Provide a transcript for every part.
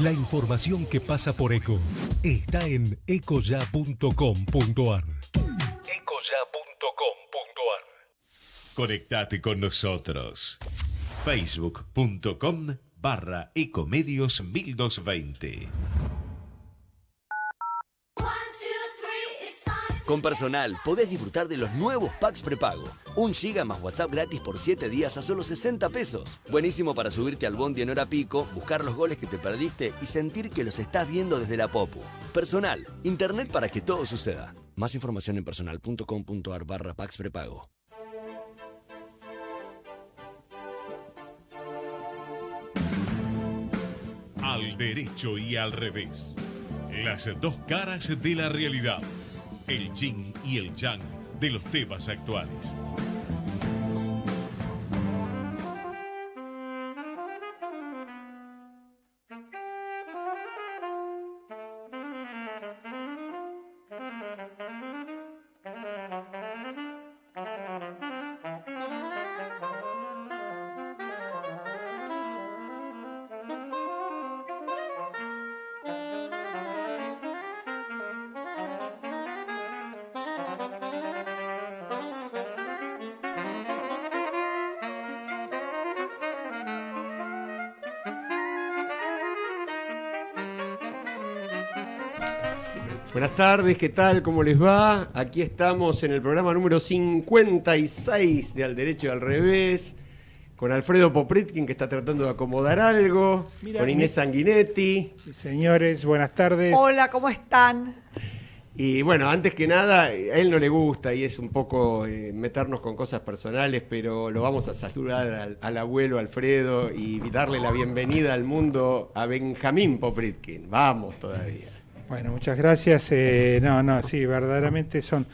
La información que pasa por ECO está en ecoya.com.ar. Conectate con nosotros. Facebook.com/Ecomedios 1220. Con Personal podés disfrutar de los nuevos packs prepago. 1 GB más WhatsApp gratis por 7 días a solo 60 pesos. Buenísimo para subirte al bondi en hora pico, buscar los goles que te perdiste y sentir que los estás viendo desde la popu. Personal, internet para que todo suceda. Más información en personal.com.ar/packs prepago. Al derecho y al revés. Las dos caras de la realidad. El yin y el yang de los temas actuales. Buenas tardes, ¿qué tal? ¿Cómo les va? Aquí estamos en el programa número 56 de Al Derecho y al Revés, con Alfredo Popritkin, que está tratando de acomodar algo, con Inés Sanguinetti. Sí, señores, buenas tardes. Hola, ¿cómo están? Y bueno, antes que nada, a él no le gusta y es un poco meternos con cosas personales, pero lo vamos a saludar al abuelo Alfredo y darle la bienvenida al mundo a Benjamín Popritkin. Vamos todavía. Bueno, muchas gracias. Sí, verdaderamente son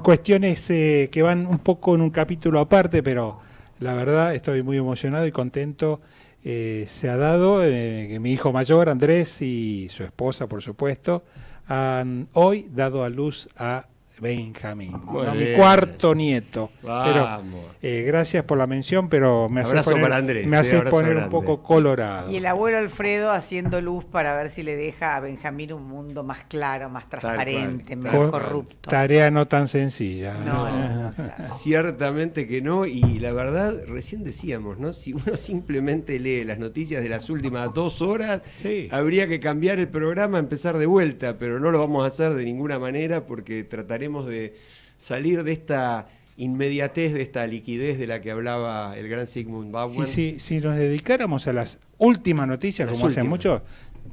cuestiones que van un poco en un capítulo aparte, pero la verdad estoy muy emocionado y contento. Se ha dado que mi hijo mayor, Andrés, y su esposa, por supuesto, han hoy dado a luz a Benjamín, mi cuarto nieto. Vamos. Pero, gracias por la mención, pero me hace Abrazo poner, para Andrés, me hace abrazo poner un grande. poco colorado. Y el abuelo Alfredo haciendo luz para ver si le deja a Benjamín un mundo más claro, más transparente, cual, menos Con corrupto. Tarea no tan sencilla. No. Ciertamente que no, y la verdad, recién decíamos, ¿no? Si uno simplemente lee las noticias de las últimas 2 horas, Sí. habría que cambiar el programa, empezar de vuelta, pero no lo vamos a hacer de ninguna manera porque trataremos de salir de esta inmediatez, de esta liquidez de la que hablaba el gran Sigmund Bauman. Y si nos dedicáramos a las últimas noticias, Las como hacen últimas. muchos,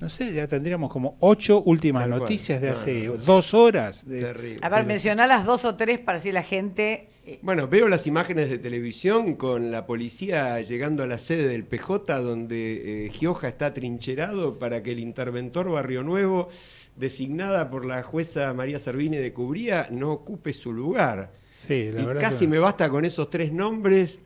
no sé, ya tendríamos como 8 últimas Tal cual. noticias de No, hace no. 2 horas. Terrible. A ver, mencioná las 2 o 3 para decir la gente. Bueno, veo las imágenes de televisión con la policía llegando a la sede del PJ, donde Gioja está trincherado para que el interventor Barrio Nuevo, designada por la jueza María Servini de Cubría, no ocupe su lugar. Sí, la Y verdad casi que- me basta con esos 3 nombres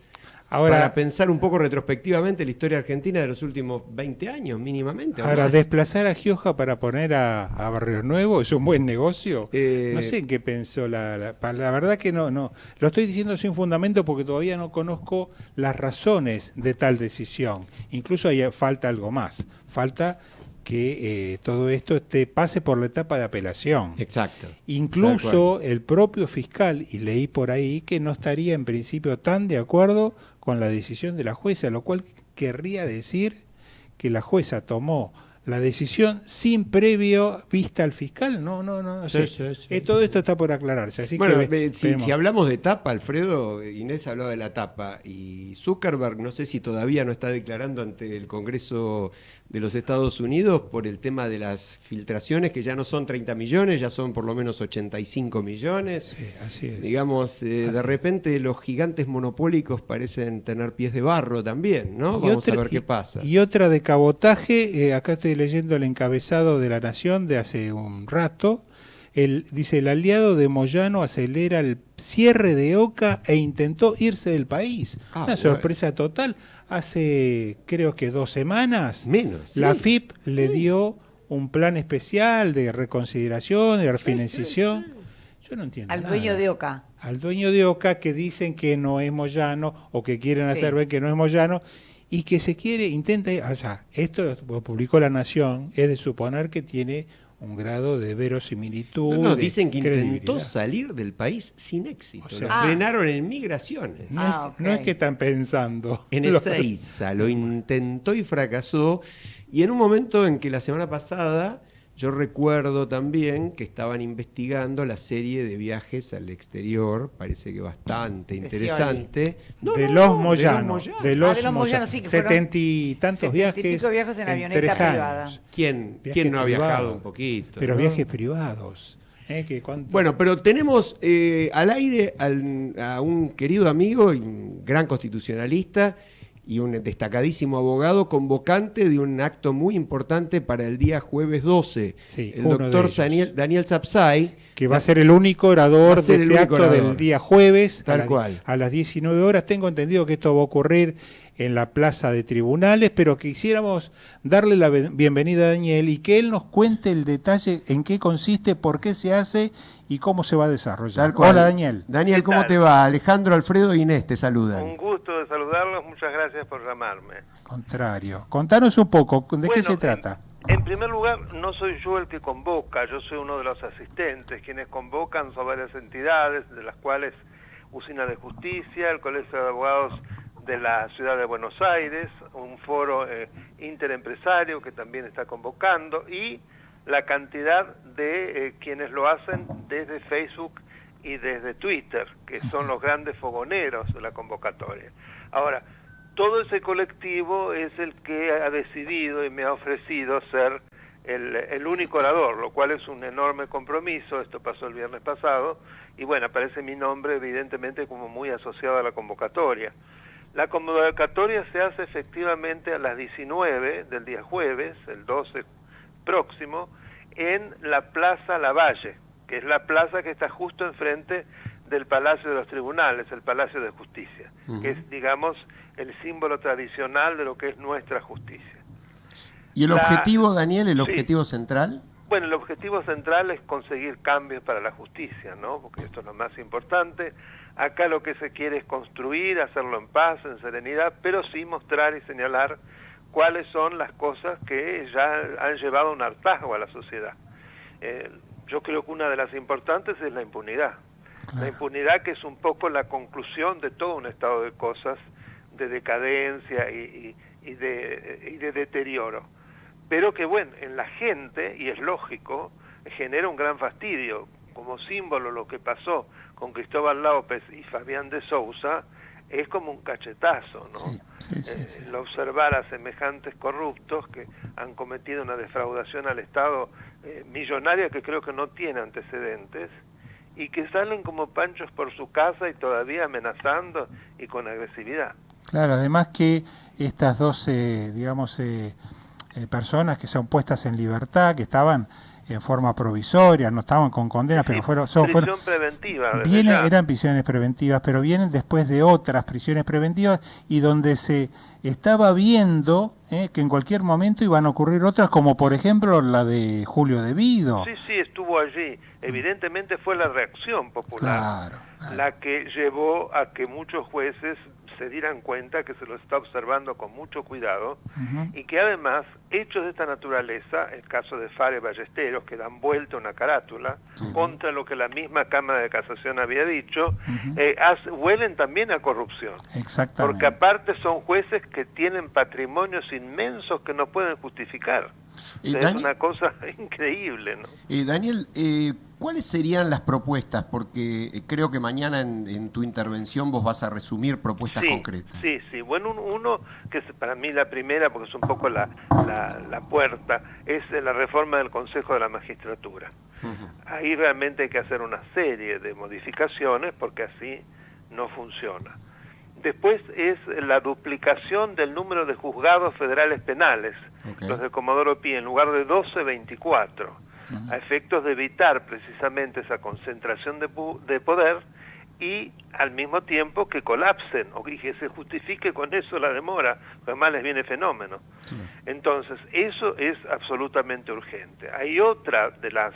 Ahora, para pensar un poco retrospectivamente la historia argentina de los últimos 20 años, mínimamente. ¿o ahora más? desplazar a Gioja para poner a Barrio Nuevo es un buen negocio. Eh, No sé en qué pensó la verdad que no. Lo estoy diciendo sin fundamento porque todavía no conozco las razones de tal decisión. Incluso falta algo más. Falta que todo esto pase por la etapa de apelación. Exacto. Incluso el propio fiscal, y leí por ahí, que no estaría en principio tan de acuerdo con la decisión de la jueza, lo cual querría decir que la jueza tomó la decisión sin previo vista al fiscal. No Sí, sé. sí, sí, Todo sí. esto está por aclararse. Así Bueno, que veremos. si hablamos de tapa, Alfredo, Inés hablaba de la tapa, y Zuckerberg no sé si todavía no está declarando ante el Congreso de los Estados Unidos por el tema de las filtraciones, que ya no son 30 millones, ya son por lo menos 85 millones. Sí, así es. Digamos, de repente los gigantes monopólicos parecen tener pies de barro también, ¿no? Vamos a ver qué pasa. Y otra de cabotaje, acá estoy leyendo el encabezado de La Nación de hace un rato. Dice, el aliado de Moyano acelera el cierre de Oca e intentó irse del país. Ah, Una sorpresa total. Hace, creo que 2 semanas, Menos. la sí. FIP le dio un plan especial de reconsideración, de refinanciación. Yo no entiendo Al nada. dueño de Oca. Al dueño de Oca, que dicen que no es Moyano o que quieren Sí. hacer ver que no es Moyano, y que se intenta, o sea, esto lo publicó La Nación, es de suponer que tiene un grado de verosimilitud. No, de dicen que intentó credibilidad. salir del país sin éxito. O sea, lo frenaron en migraciones. No es que están pensando. En Ezeiza lo intentó y fracasó. Y en un momento en que la semana pasada, yo recuerdo también que estaban investigando la serie de viajes al exterior, parece que bastante interesante. De los Moyano, de los Moyano, sí, que fueron 70 y tantos 70 y viajes pico viajes en avioneta 3 privada. años. ¿Quién no ha Viajes viajado privados, un poquito? Pero ¿no? viajes privados. Bueno, pero tenemos al aire a un querido amigo y un gran constitucionalista y un destacadísimo abogado convocante de un acto muy importante para el día jueves 12. Sí, el uno doctor de ellos. Daniel Sapsay, Que va a ser el único orador Va a ser de el este único acto orador. del día jueves Tal cual. a las 19 horas. Tengo entendido que esto va a ocurrir en la Plaza de Tribunales, pero quisiéramos darle la bienvenida a Daniel y que él nos cuente el detalle en qué consiste, por qué se hace y cómo se va a desarrollar. Tal cual. Hola, Daniel. Daniel, ¿cómo te va? Alejandro, Alfredo y Inés te saludan. Un gusto de saludarlos, muchas gracias por llamarme. Contrario. Contanos un poco, ¿de qué se trata? En primer lugar, no soy yo el que convoca, yo soy uno de los asistentes. Quienes convocan son varias entidades, de las cuales Usina de Justicia, el Colegio de Abogados de la Ciudad de Buenos Aires, un foro interempresario que también está convocando, y la cantidad de quienes lo hacen desde Facebook y desde Twitter, que son los grandes fogoneros de la convocatoria. Ahora, todo ese colectivo es el que ha decidido y me ha ofrecido ser el único orador, lo cual es un enorme compromiso. Esto pasó el viernes pasado, y bueno, aparece mi nombre evidentemente como muy asociado a la convocatoria. La convocatoria se hace efectivamente a las 19 del día jueves, el 12 próximo, en la Plaza Lavalle, que es la plaza que está justo enfrente del Palacio de los Tribunales, el Palacio de Justicia, que es, digamos, el símbolo tradicional de lo que es nuestra justicia. ¿Y el objetivo, Daniel, el objetivo central? Bueno, el objetivo central es conseguir cambios para la justicia, ¿no? Porque esto es lo más importante. Acá lo que se quiere es construir, hacerlo en paz, en serenidad, pero sí mostrar y señalar cuáles son las cosas que ya han llevado un hartazgo a la sociedad. Yo creo que una de las importantes es la impunidad. Claro. La impunidad, que es un poco la conclusión de todo un estado de cosas, de decadencia y de deterioro. Pero que, bueno, en la gente, y es lógico, genera un gran fastidio. Como símbolo, lo que pasó con Cristóbal López y Fabián de Sousa es como un cachetazo, ¿no? Sí. El observar a semejantes corruptos que han cometido una defraudación al Estado millonaria que creo que no tiene antecedentes, y que salen como panchos por su casa y todavía amenazando y con agresividad. Claro, además que estas dos, personas que son puestas en libertad, que estaban en forma provisoria, no estaban con condenas, sí, pero prisión preventiva. Eran prisiones preventivas, pero vienen después de otras prisiones preventivas y donde se estaba viendo que en cualquier momento iban a ocurrir otras, como por ejemplo la de Julio Devido. Sí, estuvo allí. Evidentemente fue la reacción popular la que llevó a que muchos jueces se dieran cuenta que se los está observando con mucho cuidado, y que además hechos de esta naturaleza, el caso de Fare Ballesteros, que dan vuelta una carátula contra lo que la misma Cámara de Casación había dicho, huelen también a corrupción. Exactamente. Porque aparte son jueces que tienen patrimonios inmensos que no pueden justificar. Es una cosa increíble, ¿no? Daniel, ¿cuáles serían las propuestas? Porque creo que mañana en tu intervención vos vas a resumir propuestas concretas. Sí. Bueno, uno que es para mí la primera, porque es un poco la puerta, es la reforma del Consejo de la Magistratura. Ahí realmente hay que hacer una serie de modificaciones porque así no funciona. Después es la duplicación del número de juzgados federales penales, los de Comodoro Pi, en lugar de 12, 24, a efectos de evitar precisamente esa concentración de poder y al mismo tiempo que colapsen o que se justifique con eso la demora, porque además les viene fenómeno. Entonces, eso es absolutamente urgente. Hay otra de las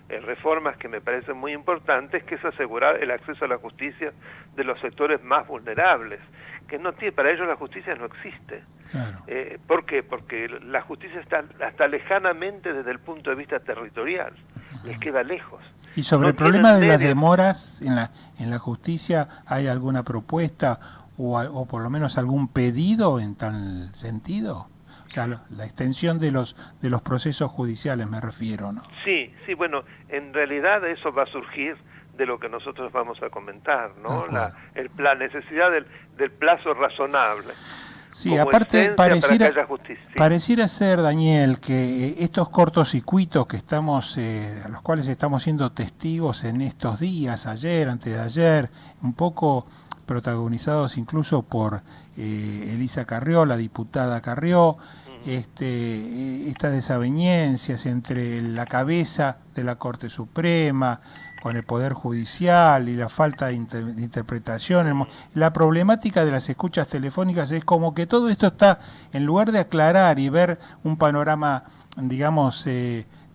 reformas que me parecen muy importantes, que es asegurar el acceso a la justicia de los sectores más vulnerables, que no tiene, para ellos la justicia no existe. Claro. ¿Por qué? Porque la justicia está hasta lejanamente desde el punto de vista territorial, les queda lejos. Y sobre No el problema de tienen las medios. demoras en la justicia, ¿hay alguna propuesta o por lo menos algún pedido en tal sentido? O sea, la extensión de los procesos judiciales me refiero, ¿no? Sí, bueno, en realidad eso va a surgir de lo que nosotros vamos a comentar, ¿no? La necesidad del plazo razonable. Sí, como aparte esencia para que haya justicia. pareciera ser, Daniel, que estos cortocircuitos que a los cuales estamos siendo testigos en estos días, ayer, antes de ayer, un poco protagonizados incluso por Elisa Carrió, la diputada Carrió, estas desavenencias entre la cabeza de la Corte Suprema con el Poder Judicial y la falta de interpretación, la problemática de las escuchas telefónicas, es como que todo esto está, en lugar de aclarar y ver un panorama, digamos,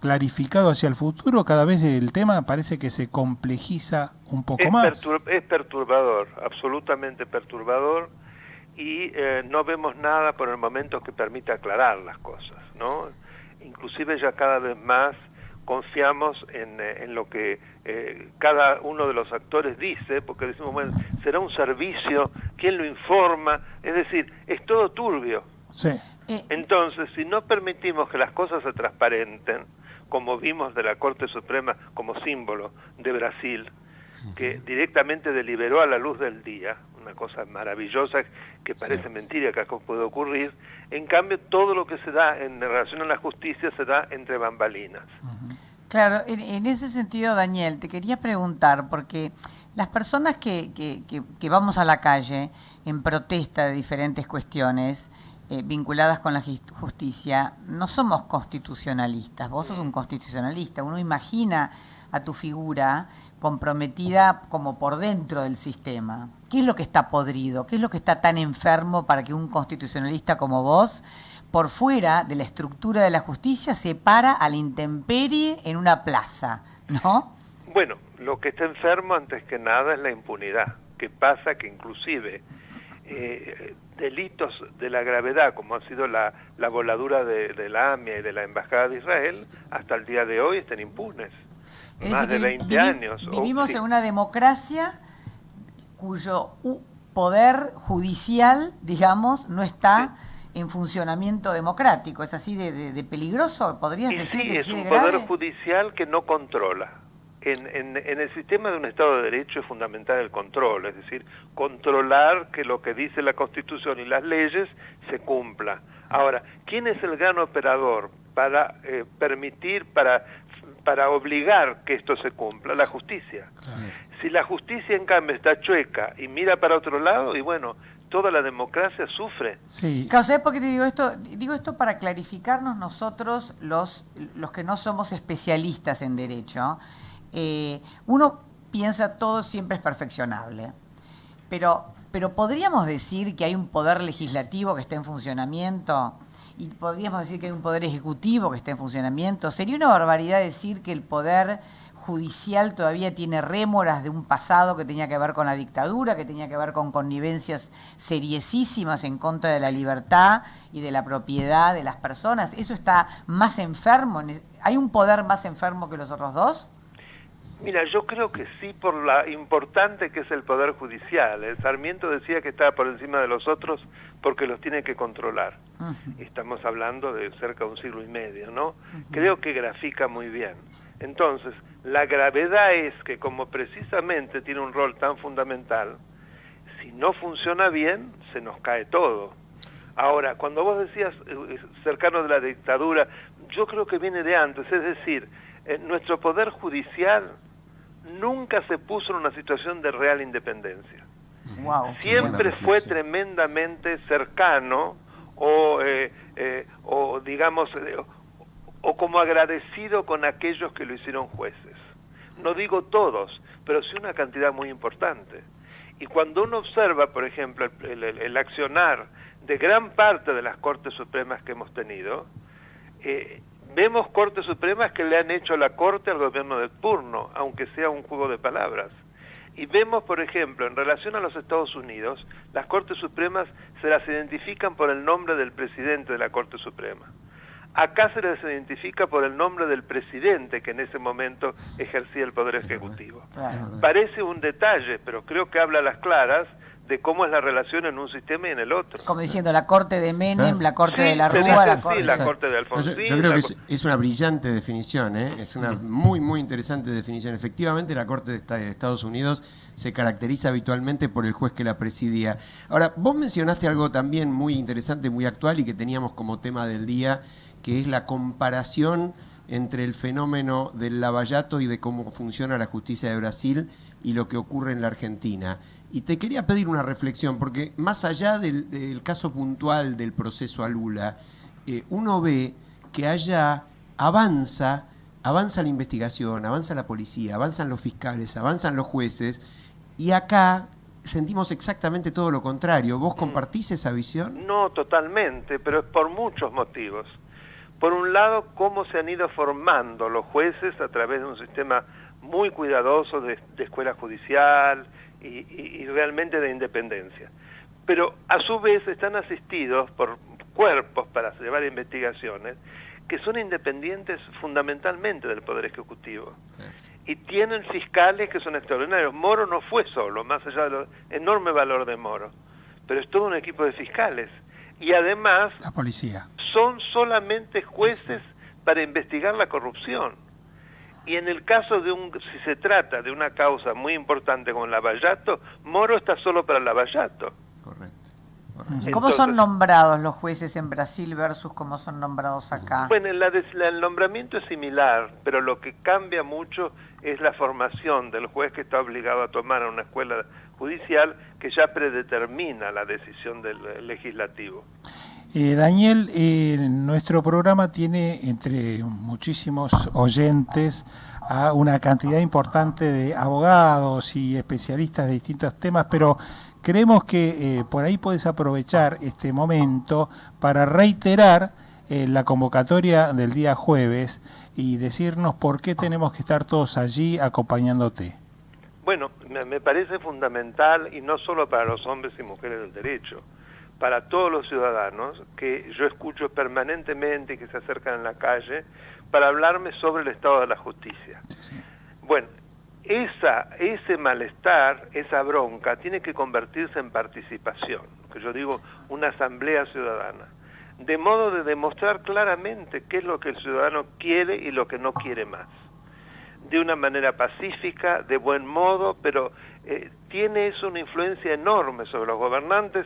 clarificado hacia el futuro, cada vez el tema parece que se complejiza un poco más. Es perturbador, absolutamente perturbador, y no vemos nada por el momento que permita aclarar las cosas, ¿no? Inclusive ya cada vez más confiamos en lo que cada uno de los actores dice, porque decimos, bueno, será un servicio, ¿quién lo informa? Es decir, es todo turbio. Sí. Entonces, si no permitimos que las cosas se transparenten, como vimos de la Corte Suprema como símbolo de Brasil, que directamente deliberó a la luz del día, una cosa maravillosa que parece mentira que acá puede ocurrir, en cambio todo lo que se da en relación a la justicia se da entre bambalinas. Claro, en ese sentido, Daniel, te quería preguntar, porque las personas que vamos a la calle en protesta de diferentes cuestiones vinculadas con la justicia, no somos constitucionalistas, vos sos un constitucionalista, uno imagina a tu figura comprometida como por dentro del sistema. ¿Qué es lo que está podrido? ¿Qué es lo que está tan enfermo para que un constitucionalista como vos, por fuera de la estructura de la justicia, se para a la intemperie en una plaza, ¿no? Bueno, lo que está enfermo antes que nada es la impunidad. ¿Qué pasa? Que inclusive delitos de la gravedad, como ha sido la voladura de la AMIA y de la Embajada de Israel, hasta el día de hoy están impunes. Es Más de decir, 20 años. Vivimos sí. en una democracia cuyo poder judicial, digamos, no está en funcionamiento democrático. ¿Es así de peligroso? ¿Podrías decir sí, que es sí de un grave? poder judicial que no controla. En el sistema de un Estado de Derecho es fundamental el control, es decir, controlar que lo que dice la Constitución y las leyes se cumpla. Ahora, ¿quién es el gran operador para permitir, para obligar que esto se cumpla? La justicia. Si la justicia, en cambio, está chueca y mira para otro lado, y bueno, toda la democracia sufre. Sí. ¿Sabes por qué te digo esto? Digo esto para clarificarnos nosotros, los que no somos especialistas en derecho. Uno piensa todo siempre es perfeccionable, pero podríamos decir que hay un poder legislativo que está en funcionamiento y podríamos decir que hay un poder ejecutivo que está en funcionamiento. Sería una barbaridad decir que el poder judicial todavía tiene rémoras de un pasado que tenía que ver con la dictadura, que tenía que ver con connivencias seriosísimas en contra de la libertad y de la propiedad de las personas. ¿Eso está más enfermo? ¿Hay un poder más enfermo que los otros dos? Mira, yo creo que sí, por la importante que es el Poder Judicial. El Sarmiento decía que estaba por encima de los otros porque los tiene que controlar. Estamos hablando de cerca de un siglo y medio, ¿no? Creo que grafica muy bien. Entonces, la gravedad es que como precisamente tiene un rol tan fundamental, si no funciona bien, se nos cae todo. Ahora, cuando vos decías cercano de la dictadura, yo creo que viene de antes, es decir, nuestro Poder Judicial nunca se puso en una situación de real independencia. Wow, Siempre fue tremendamente cercano o digamos, o como agradecido con aquellos que lo hicieron jueces. No digo todos, pero sí una cantidad muy importante. Y cuando uno observa, por ejemplo, el accionar de gran parte de las Cortes Supremas que hemos tenido, vemos Cortes Supremas que le han hecho la Corte al gobierno de turno, aunque sea un juego de palabras. Y vemos, por ejemplo, en relación a los Estados Unidos, las Cortes Supremas se las identifican por el nombre del presidente de la Corte Suprema. Acá se les identifica por el nombre del presidente que en ese momento ejercía el Poder Ejecutivo. Parece un detalle, pero creo que habla a las claras de cómo es la relación en un sistema y en el otro. Como diciendo la corte de Menem, la corte de la se Rúa, dice la así, corte... la corte de Alfonsín. Yo creo que es una brillante definición, ¿eh? Es una muy, muy interesante definición. Efectivamente, la Corte de Estados Unidos se caracteriza habitualmente por el juez que la presidía. Ahora, vos mencionaste algo también muy interesante, muy actual y que teníamos como tema del día, que es la comparación entre el fenómeno del lavallato y de cómo funciona la justicia de Brasil y lo que ocurre en la Argentina. Y te quería pedir una reflexión, porque más allá del caso puntual del proceso a Lula, uno ve que allá avanza la investigación, avanza la policía, avanzan los fiscales, avanzan los jueces, y acá sentimos exactamente todo lo contrario. ¿Vos compartís esa visión? No, totalmente, pero es por muchos motivos. Por un lado, cómo se han ido formando los jueces a través de un sistema muy cuidadoso de escuela judicial y realmente de independencia. Pero a su vez están asistidos por cuerpos para llevar investigaciones que son independientes fundamentalmente del Poder Ejecutivo. Y tienen fiscales que son extraordinarios. Moro no fue solo, más allá del enorme valor de Moro, pero es todo un equipo de fiscales. Y además, la policía. Son solamente jueces para investigar la corrupción. Y en el caso si se trata de una causa muy importante como el lavallato, Moro está solo para el lavallato. Correcto. ¿Cómo son nombrados los jueces en Brasil versus cómo son nombrados acá? Bueno, el nombramiento es similar, pero lo que cambia mucho es la formación del juez que está obligado a tomar a una escuela judicial que ya predetermina la decisión del legislativo. Daniel, nuestro programa tiene entre muchísimos oyentes a una cantidad importante de abogados y especialistas de distintos temas, pero creemos que por ahí podés aprovechar este momento para reiterar la convocatoria del día jueves y decirnos por qué tenemos que estar todos allí acompañándote. Bueno, me parece fundamental, y no solo para los hombres y mujeres del derecho, para todos los ciudadanos que yo escucho permanentemente y que se acercan en la calle para hablarme sobre el estado de la justicia. Sí. Bueno, ese malestar, esa bronca, tiene que convertirse en participación, que yo digo una asamblea ciudadana, de modo de demostrar claramente qué es lo que el ciudadano quiere y lo que no quiere más. De una manera pacífica, de buen modo, pero tiene eso una influencia enorme sobre los gobernantes.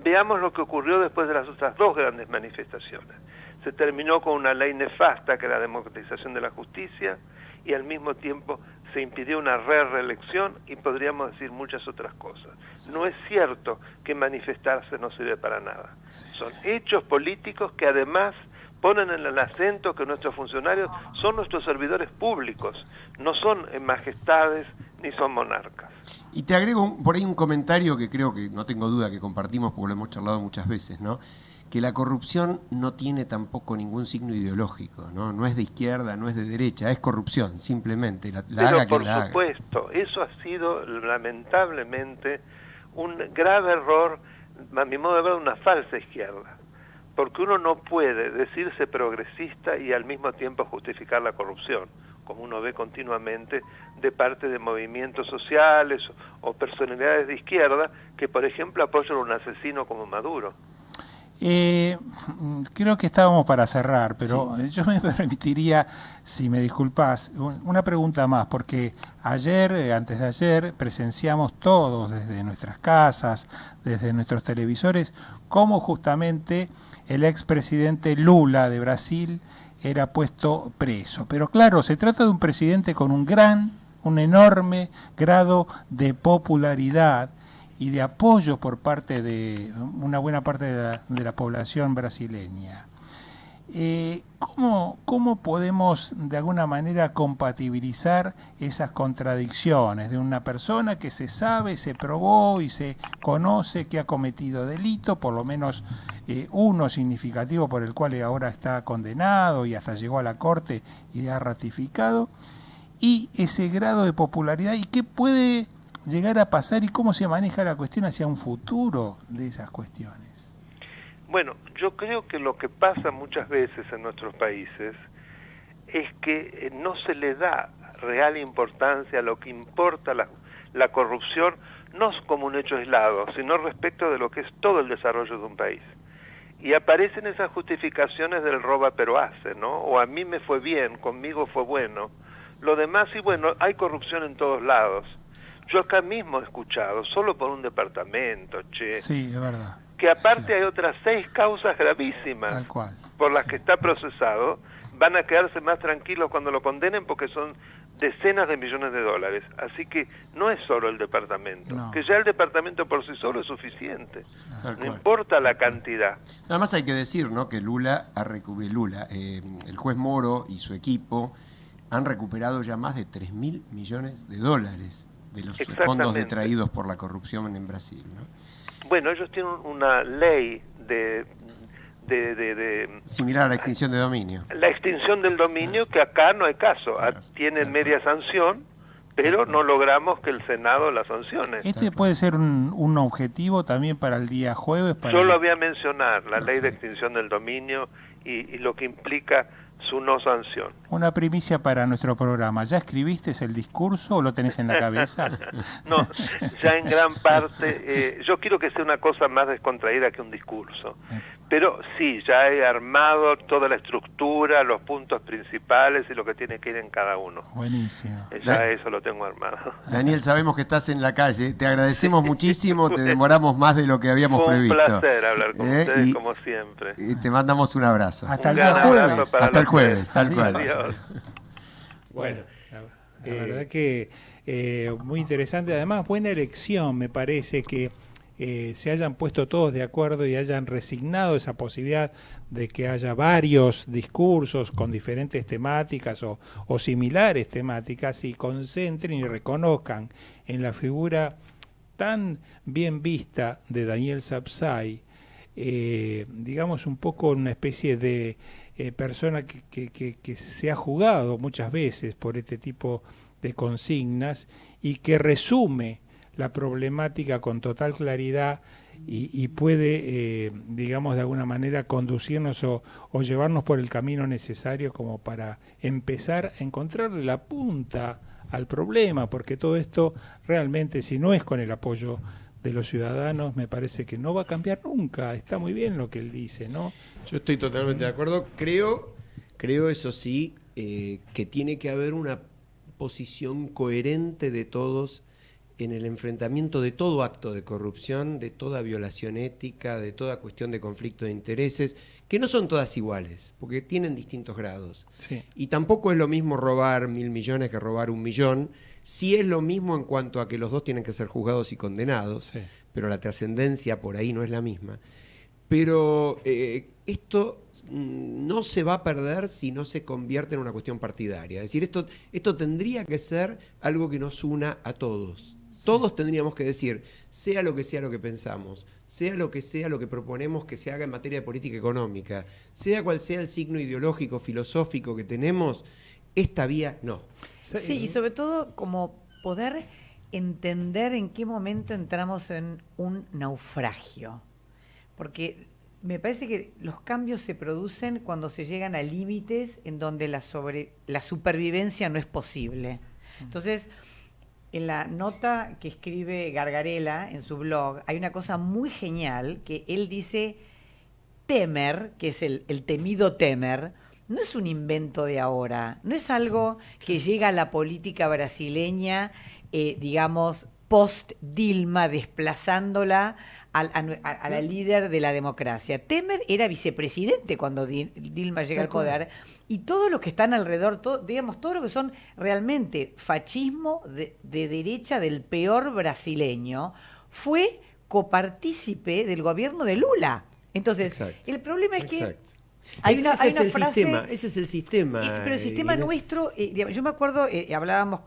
Veamos lo que ocurrió después de las otras dos grandes manifestaciones. Se terminó con una ley nefasta, que era la democratización de la justicia, y al mismo tiempo se impidió una reelección y podríamos decir muchas otras cosas. No es cierto que manifestarse no sirve para nada. Son hechos políticos que además ponen en el acento que nuestros funcionarios son nuestros servidores públicos, no son majestades ni son monarcas. Y te agrego por ahí un comentario que creo que no tengo duda que compartimos porque lo hemos charlado muchas veces, ¿no? Que la corrupción no tiene tampoco ningún signo ideológico, ¿no? No es de izquierda, no es de derecha, es corrupción, simplemente. Pero por supuesto, eso ha sido lamentablemente un grave error, a mi modo de ver, una falsa izquierda. Porque uno no puede decirse progresista y al mismo tiempo justificar la corrupción, como uno ve continuamente de parte de movimientos sociales o personalidades de izquierda que, por ejemplo, apoyan a un asesino como Maduro. Creo que estábamos para cerrar, pero sí. Yo me permitiría, si me disculpas, una pregunta más, porque ayer, antes de ayer, presenciamos todos desde nuestras casas, desde nuestros televisores, cómo justamente el expresidente Lula de Brasil era puesto preso. Pero claro, se trata de un presidente con un enorme grado de popularidad y de apoyo por parte de una buena parte de la población brasileña. ¿Cómo podemos de alguna manera compatibilizar esas contradicciones de una persona que se sabe, se probó y se conoce que ha cometido delito, por lo menos uno significativo por el cual ahora está condenado y hasta llegó a la corte y ha ratificado, y ese grado de popularidad? ¿Y qué puede llegar a pasar y cómo se maneja la cuestión hacia un futuro de esas cuestiones? Bueno, yo creo que lo que pasa muchas veces en nuestros países es que no se le da real importancia a lo que importa la corrupción, no como un hecho aislado, sino respecto de lo que es todo el desarrollo de un país. Y aparecen esas justificaciones del roba pero hace, ¿no? O a mí me fue bien, conmigo fue bueno. Lo demás, y bueno, hay corrupción en todos lados. Yo acá mismo he escuchado, solo por un departamento, che. Sí, es verdad. Que aparte hay otras 6 causas gravísimas Tal cual. por las que está procesado. Van a quedarse más tranquilos cuando lo condenen porque son decenas de millones de dólares. Así que no es solo el departamento, No. que ya el departamento por sí solo es suficiente. Tal No cual. importa la cantidad. Nada más hay que decir, ¿no?, que el juez Moro y su equipo han recuperado ya más de 3.000 millones de dólares de los fondos Exactamente. detraídos por la corrupción en Brasil, ¿no? Bueno, ellos tienen una ley de Similar a la extinción de dominio. la extinción del dominio, que acá no hay caso. Claro. Tienen media sanción, pero no logramos que el Senado la sancione. ¿Este puede ser un objetivo también para el día jueves? Yo lo voy a mencionar, la ley de extinción del dominio y lo que implica su no sanción. Una primicia para nuestro programa. ¿Ya escribiste el discurso o lo tenés en la cabeza? No, ya en gran parte, yo quiero que sea una cosa más descontraída que un discurso. Pero sí, ya he armado toda la estructura, los puntos principales y lo que tiene que ir en cada uno. Buenísimo. Ya eso lo tengo armado. Daniel, sabemos que estás en la calle. Te agradecemos muchísimo. Te demoramos más de lo que habíamos Fue un previsto. placer hablar con ustedes, como siempre. Y te mandamos un abrazo. Hasta el Un gran día abrazo jueves. para Hasta el los jueves, tres. tal cual. Adiós. Bueno, La verdad que muy interesante. Además, buena elección, me parece que se hayan puesto todos de acuerdo y hayan resignado esa posibilidad de que haya varios discursos con diferentes temáticas o similares temáticas y concentren y reconozcan en la figura tan bien vista de Daniel Sapsay, digamos un poco una especie de persona que se ha jugado muchas veces por este tipo de consignas y que resume la problemática con total claridad y puede, digamos, de alguna manera conducirnos o llevarnos por el camino necesario como para empezar a encontrarle la punta al problema, porque todo esto realmente, si no es con el apoyo de los ciudadanos, me parece que no va a cambiar nunca. Está muy bien lo que él dice, ¿no? yo estoy totalmente de acuerdo. Creo eso sí, que tiene que haber una posición coherente de todos en el enfrentamiento de todo acto de corrupción, de toda violación ética, de toda cuestión de conflicto de intereses, que no son todas iguales, porque tienen distintos grados. Sí. Y tampoco es lo mismo robar 1.000 millones que robar 1 millón. Sí es lo mismo en cuanto a que los dos tienen que ser juzgados y condenados, Sí. pero la trascendencia por ahí no es la misma. Pero esto no se va a perder si no se convierte en una cuestión partidaria. Es decir, esto tendría que ser algo que nos una a todos. Todos tendríamos que decir, sea lo que pensamos, sea lo que proponemos que se haga en materia de política económica, sea cual sea el signo ideológico, filosófico que tenemos, esta vía no. Sí, y sobre todo como poder entender en qué momento entramos en un naufragio. Porque me parece que los cambios se producen cuando se llegan a límites en donde la supervivencia no es posible. Entonces, en la nota que escribe Gargarella en su blog, hay una cosa muy genial que él dice, Temer, que es el temido Temer, no es un invento de ahora, no es algo que llega a la política brasileña, digamos, post-Dilma, desplazándola a la líder de la democracia. Temer era vicepresidente cuando Dilma llega al poder, y todos los que están alrededor, digamos, todo lo que son realmente fascismo de derecha del peor brasileño, fue copartícipe del gobierno de Lula. Entonces, Exacto. el problema es que Exacto. hay una frase... Ese es el sistema. pero el sistema Inés. nuestro, digamos, yo me acuerdo, hablábamos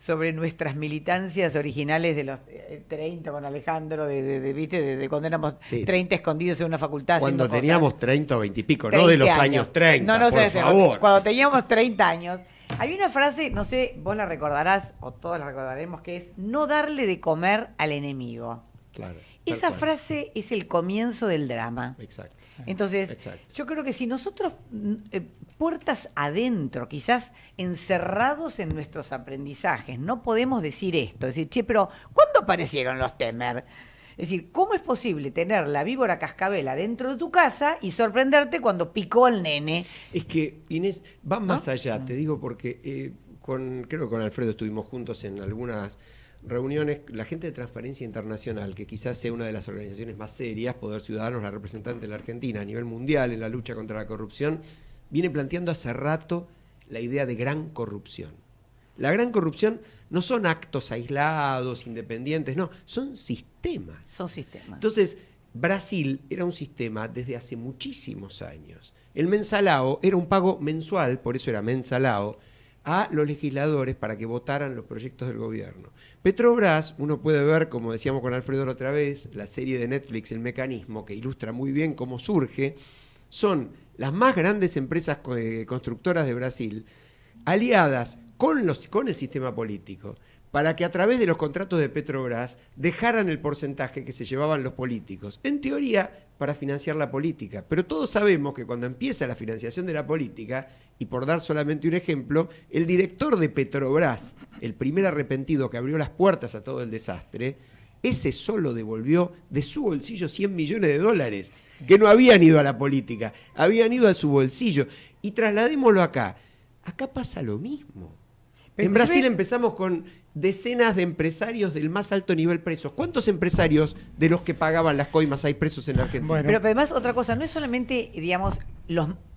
sobre nuestras militancias originales de los 30 con Alejandro, de cuando éramos 30 escondidos en una facultad. Cuando teníamos 30 o 20 y pico, 30 no de los años 30, no, por favor. Cuando teníamos 30 años, Hay una frase, no sé, vos la recordarás, o todos la recordaremos, que es no darle de comer al enemigo. Claro. Esa frase es el comienzo del drama. Exacto. Entonces, yo creo que si nosotros, puertas adentro, quizás encerrados en nuestros aprendizajes, no podemos decir esto, decir, che, pero ¿cuándo aparecieron los Temer? Es decir, ¿cómo es posible tener la víbora cascabela dentro de tu casa y sorprenderte cuando picó al nene? Es que, Inés, va más allá, te digo, porque creo que con Alfredo estuvimos juntos en algunas reuniones. La gente de Transparencia Internacional, que quizás sea una de las organizaciones más serias, Poder Ciudadanos, la representante de la Argentina a nivel mundial en la lucha contra la corrupción, viene planteando hace rato la idea de gran corrupción. La gran corrupción no son actos aislados, independientes, no, son sistemas. Son sistemas. Entonces, Brasil era un sistema desde hace muchísimos años. El mensalao era un pago mensual, por eso era mensalao, a los legisladores para que votaran los proyectos del gobierno. Petrobras, uno puede ver, como decíamos con Alfredo la otra vez, la serie de Netflix El Mecanismo, que ilustra muy bien cómo surge, son las más grandes empresas constructoras de Brasil, aliadas con el sistema político, para que a través de los contratos de Petrobras dejaran el porcentaje que se llevaban los políticos. En teoría, para financiar la política. Pero todos sabemos que cuando empieza la financiación de la política, y por dar solamente un ejemplo, el director de Petrobras, el primer arrepentido que abrió las puertas a todo el desastre, ese solo devolvió de su bolsillo $100 millones, que no habían ido a la política, habían ido a su bolsillo. Y trasladémoslo acá. Acá pasa lo mismo. En Brasil empezamos con decenas de empresarios del más alto nivel presos. ¿Cuántos empresarios de los que pagaban las coimas hay presos en la Argentina? Bueno. Pero además, otra cosa, no es solamente, digamos,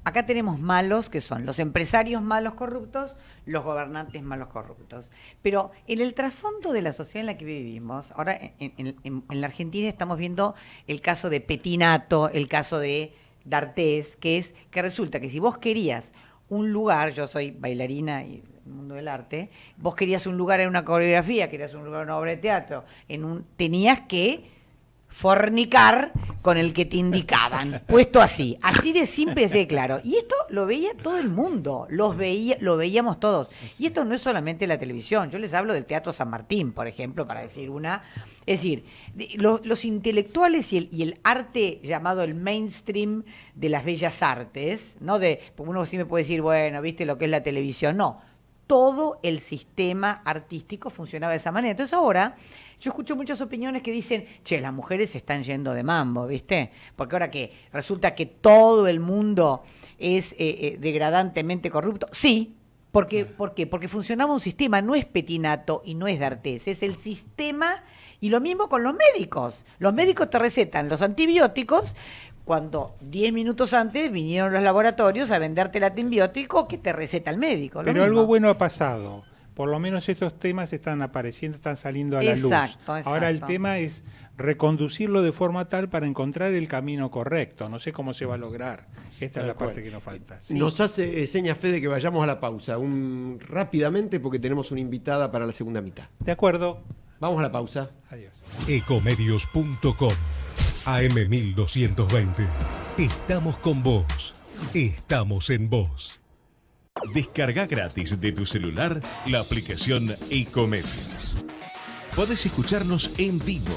acá tenemos malos, que son los empresarios malos corruptos, los gobernantes malos corruptos. Pero en el trasfondo de la sociedad en la que vivimos, ahora en la Argentina estamos viendo el caso de Petinato, el caso de D'Artés, que resulta que si vos querías un lugar, yo soy bailarina y el mundo del arte, vos querías un lugar en una coreografía, querías un lugar en una obra de teatro, tenías que fornicar con el que te indicaban, puesto así de simple, así de claro. Y esto lo veía todo el mundo, lo veíamos todos. Y esto no es solamente la televisión, yo les hablo del Teatro San Martín, por ejemplo, para decir una. Es decir, los intelectuales y el arte llamado el mainstream de las bellas artes, ¿no? Porque uno siempre puede decir, bueno, ¿viste lo que es la televisión? No, todo el sistema artístico funcionaba de esa manera. Entonces ahora yo escucho muchas opiniones que dicen, che, las mujeres se están yendo de mambo, ¿viste? Porque ahora que resulta que todo el mundo es degradantemente corrupto. Sí. ¿Por qué? Porque funcionaba un sistema, no es Petinato y no es D'Artés, es el sistema. Y lo mismo con los médicos. Los médicos te recetan los antibióticos cuando 10 minutos antes vinieron los laboratorios a venderte el antibiótico que te receta el médico. Pero algo bueno ha pasado. Por lo menos estos temas están apareciendo, están saliendo a la luz. Ahora el tema es reconducirlo de forma tal para encontrar el camino correcto. No sé cómo se va a lograr. Esta es la parte que nos falta. Sí. Nos hace seña Fede que vayamos a la pausa rápidamente porque tenemos una invitada para la segunda mitad. De acuerdo. Vamos a la pausa. Adiós. Ecomedios.com AM1220. Estamos con vos. Estamos en vos. Descarga gratis de tu celular la aplicación Ecomedios. Podés escucharnos en vivo,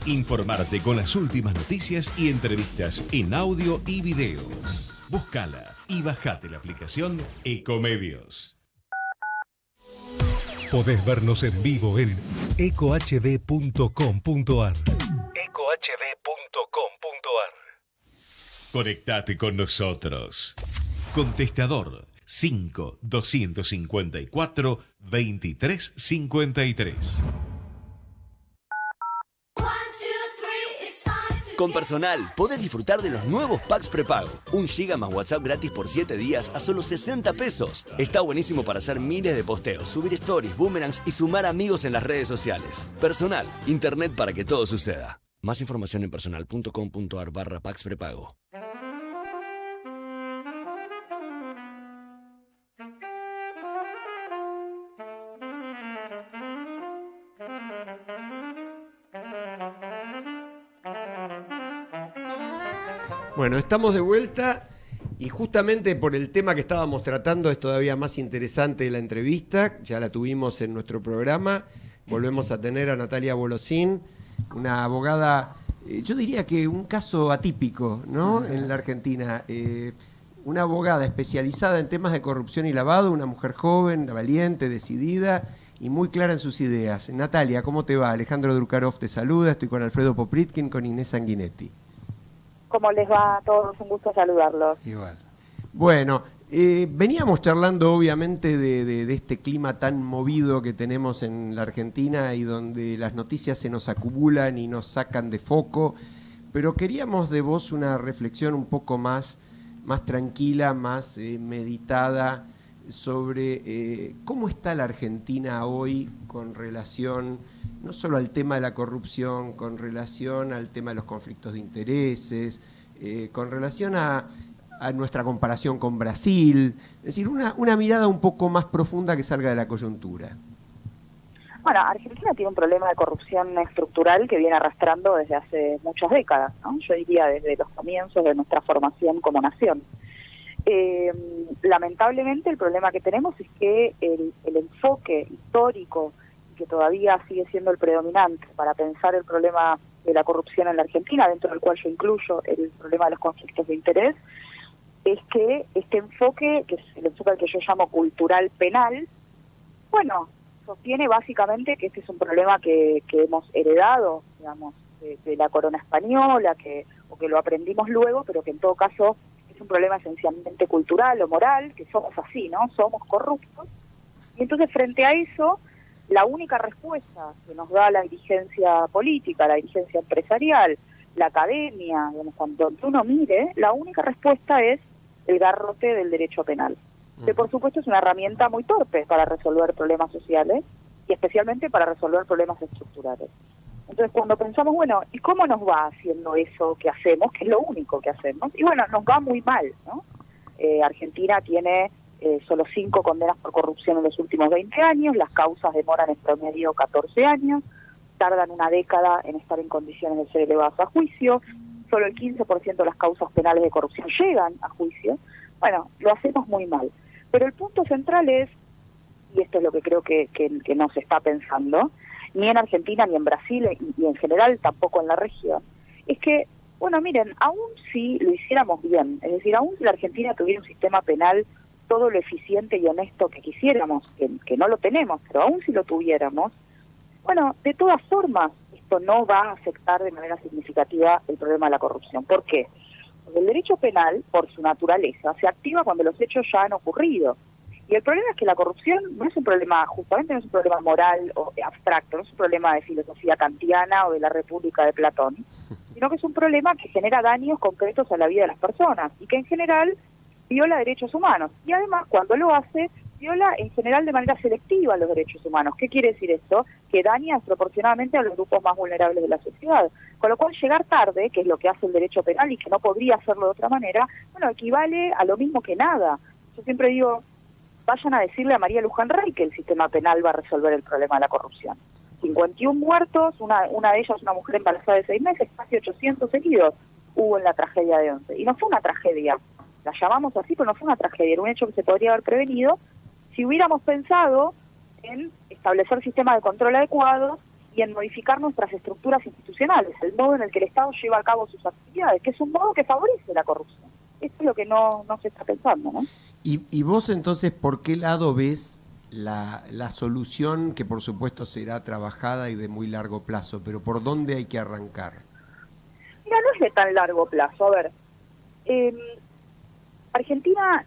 informarte con las últimas noticias y entrevistas en audio y video. Búscala y bajate la aplicación Ecomedios. Podés vernos en vivo en ecohd.com.ar. Conectate con nosotros. Contestador 5-254-2353. Con Personal podés disfrutar de los nuevos packs prepago. 1 GB más WhatsApp gratis por 7 días a solo 60 pesos. Está buenísimo para hacer miles de posteos, subir stories, boomerangs y sumar amigos en las redes sociales. Personal, internet para que todo suceda. Más información en personal.com.ar/packs prepago. Bueno, estamos de vuelta Y justamente por el tema que estábamos tratando es todavía más interesante la entrevista, ya la tuvimos en nuestro programa, volvemos a tener a Natalia Bolosín, una abogada, yo diría que un caso atípico, ¿no? En la Argentina, una abogada especializada en temas de corrupción y lavado, una mujer joven, valiente, decidida y muy clara en sus ideas. Natalia, ¿cómo te va? Alejandro Drukarov te saluda, estoy con Alfredo Popritkin, con Inés Sanguinetti. ¿Cómo les va a todos? Un gusto saludarlos. Igual. Bueno, veníamos charlando obviamente de este clima tan movido que tenemos en la Argentina y donde las noticias se nos acumulan y nos sacan de foco, pero queríamos de vos una reflexión un poco más tranquila, más meditada sobre cómo está la Argentina hoy con relación no solo al tema de la corrupción, con relación al tema de los conflictos de intereses, con relación a nuestra comparación con Brasil, es decir, una mirada un poco más profunda que salga de la coyuntura. Bueno, Argentina tiene un problema de corrupción estructural que viene arrastrando desde hace muchas décadas, ¿no? Yo diría desde los comienzos de nuestra formación como nación. Lamentablemente el problema que tenemos es que el enfoque histórico, que todavía sigue siendo el predominante para pensar el problema de la corrupción en la Argentina, dentro del cual yo incluyo el problema de los conflictos de interés, es que este enfoque, que es el enfoque al que yo llamo cultural penal, bueno, sostiene básicamente que este es un problema que hemos heredado, digamos, de la corona española, o que lo aprendimos luego, pero que en todo caso es un problema esencialmente cultural o moral, que somos así, ¿no? Somos corruptos. Y entonces frente a eso, la única respuesta que nos da la dirigencia política, la dirigencia empresarial, la academia, digamos, cuando uno mire, la única respuesta es el garrote del derecho penal, que por supuesto es una herramienta muy torpe para resolver problemas sociales y especialmente para resolver problemas estructurales. Entonces cuando pensamos, bueno, ¿y cómo nos va haciendo eso que hacemos, que es lo único que hacemos? Y bueno, nos va muy mal, ¿no? Argentina tiene solo 5 condenas por corrupción en los últimos 20 años, las causas demoran en promedio 14 años, tardan una década en estar en condiciones de ser elevadas a juicio, solo el 15% de las causas penales de corrupción llegan a juicio. Bueno, lo hacemos muy mal. Pero el punto central es, y esto es lo que creo que no se está pensando, ni en Argentina, ni en Brasil, y en general tampoco en la región, es que, bueno, miren, aún si lo hiciéramos bien, es decir, aún si la Argentina tuviera un sistema penal todo lo eficiente y honesto que quisiéramos, que no lo tenemos, pero aún si lo tuviéramos, bueno, de todas formas, esto no va a afectar de manera significativa el problema de la corrupción. ¿Por qué? Porque el derecho penal, por su naturaleza, se activa cuando los hechos ya han ocurrido. Y el problema es que la corrupción no es un problema, justamente no es un problema moral o abstracto, no es un problema de filosofía kantiana o de la República de Platón, sino que es un problema que genera daños concretos a la vida de las personas y que en general viola derechos humanos. Y además, cuando lo hace, viola en general de manera selectiva los derechos humanos. ¿Qué quiere decir esto? Que daña desproporcionadamente a los grupos más vulnerables de la sociedad. Con lo cual, llegar tarde, que es lo que hace el derecho penal y que no podría hacerlo de otra manera, bueno, equivale a lo mismo que nada. Yo siempre digo, vayan a decirle a María Luján Rey que el sistema penal va a resolver el problema de la corrupción. 51 muertos, una de ellas una mujer embarazada de 6 meses, casi 800 heridos hubo en la tragedia de Once. Y no fue una tragedia, la llamamos así, pero no fue una tragedia, era un hecho que se podría haber prevenido si hubiéramos pensado en establecer sistemas de control adecuados y en modificar nuestras estructuras institucionales, el modo en el que el Estado lleva a cabo sus actividades, que es un modo que favorece la corrupción. Esto es lo que no se está pensando, ¿no? ¿Y vos entonces por qué lado ves la solución, que por supuesto será trabajada y de muy largo plazo, pero por dónde hay que arrancar? Mira, no es de tan largo plazo. A ver, Argentina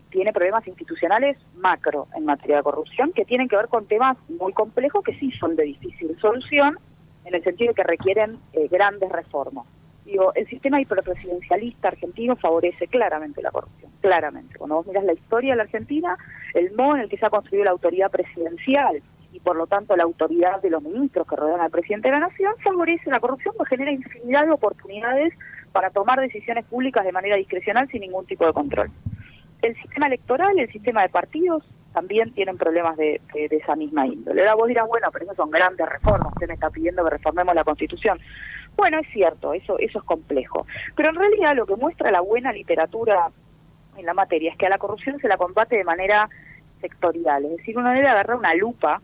tiene problemas institucionales macro en materia de corrupción que tienen que ver con temas muy complejos que sí son de difícil solución, en el sentido de que requieren grandes reformas. Digo, el sistema hiperpresidencialista argentino favorece claramente la corrupción, claramente. Cuando vos mirás la historia de la Argentina, el modo en el que se ha construido la autoridad presidencial y por lo tanto la autoridad de los ministros que rodean al presidente de la nación favorece la corrupción, pues genera infinidad de oportunidades para tomar decisiones públicas de manera discrecional sin ningún tipo de control. El sistema electoral, el sistema de partidos, también tienen problemas de esa misma índole. Ahora vos dirás, bueno, pero esas son grandes reformas, usted me está pidiendo que reformemos la Constitución. Bueno, es cierto, eso es complejo. Pero en realidad lo que muestra la buena literatura en la materia es que a la corrupción se la combate de manera sectorial. Es decir, uno debe agarrar una lupa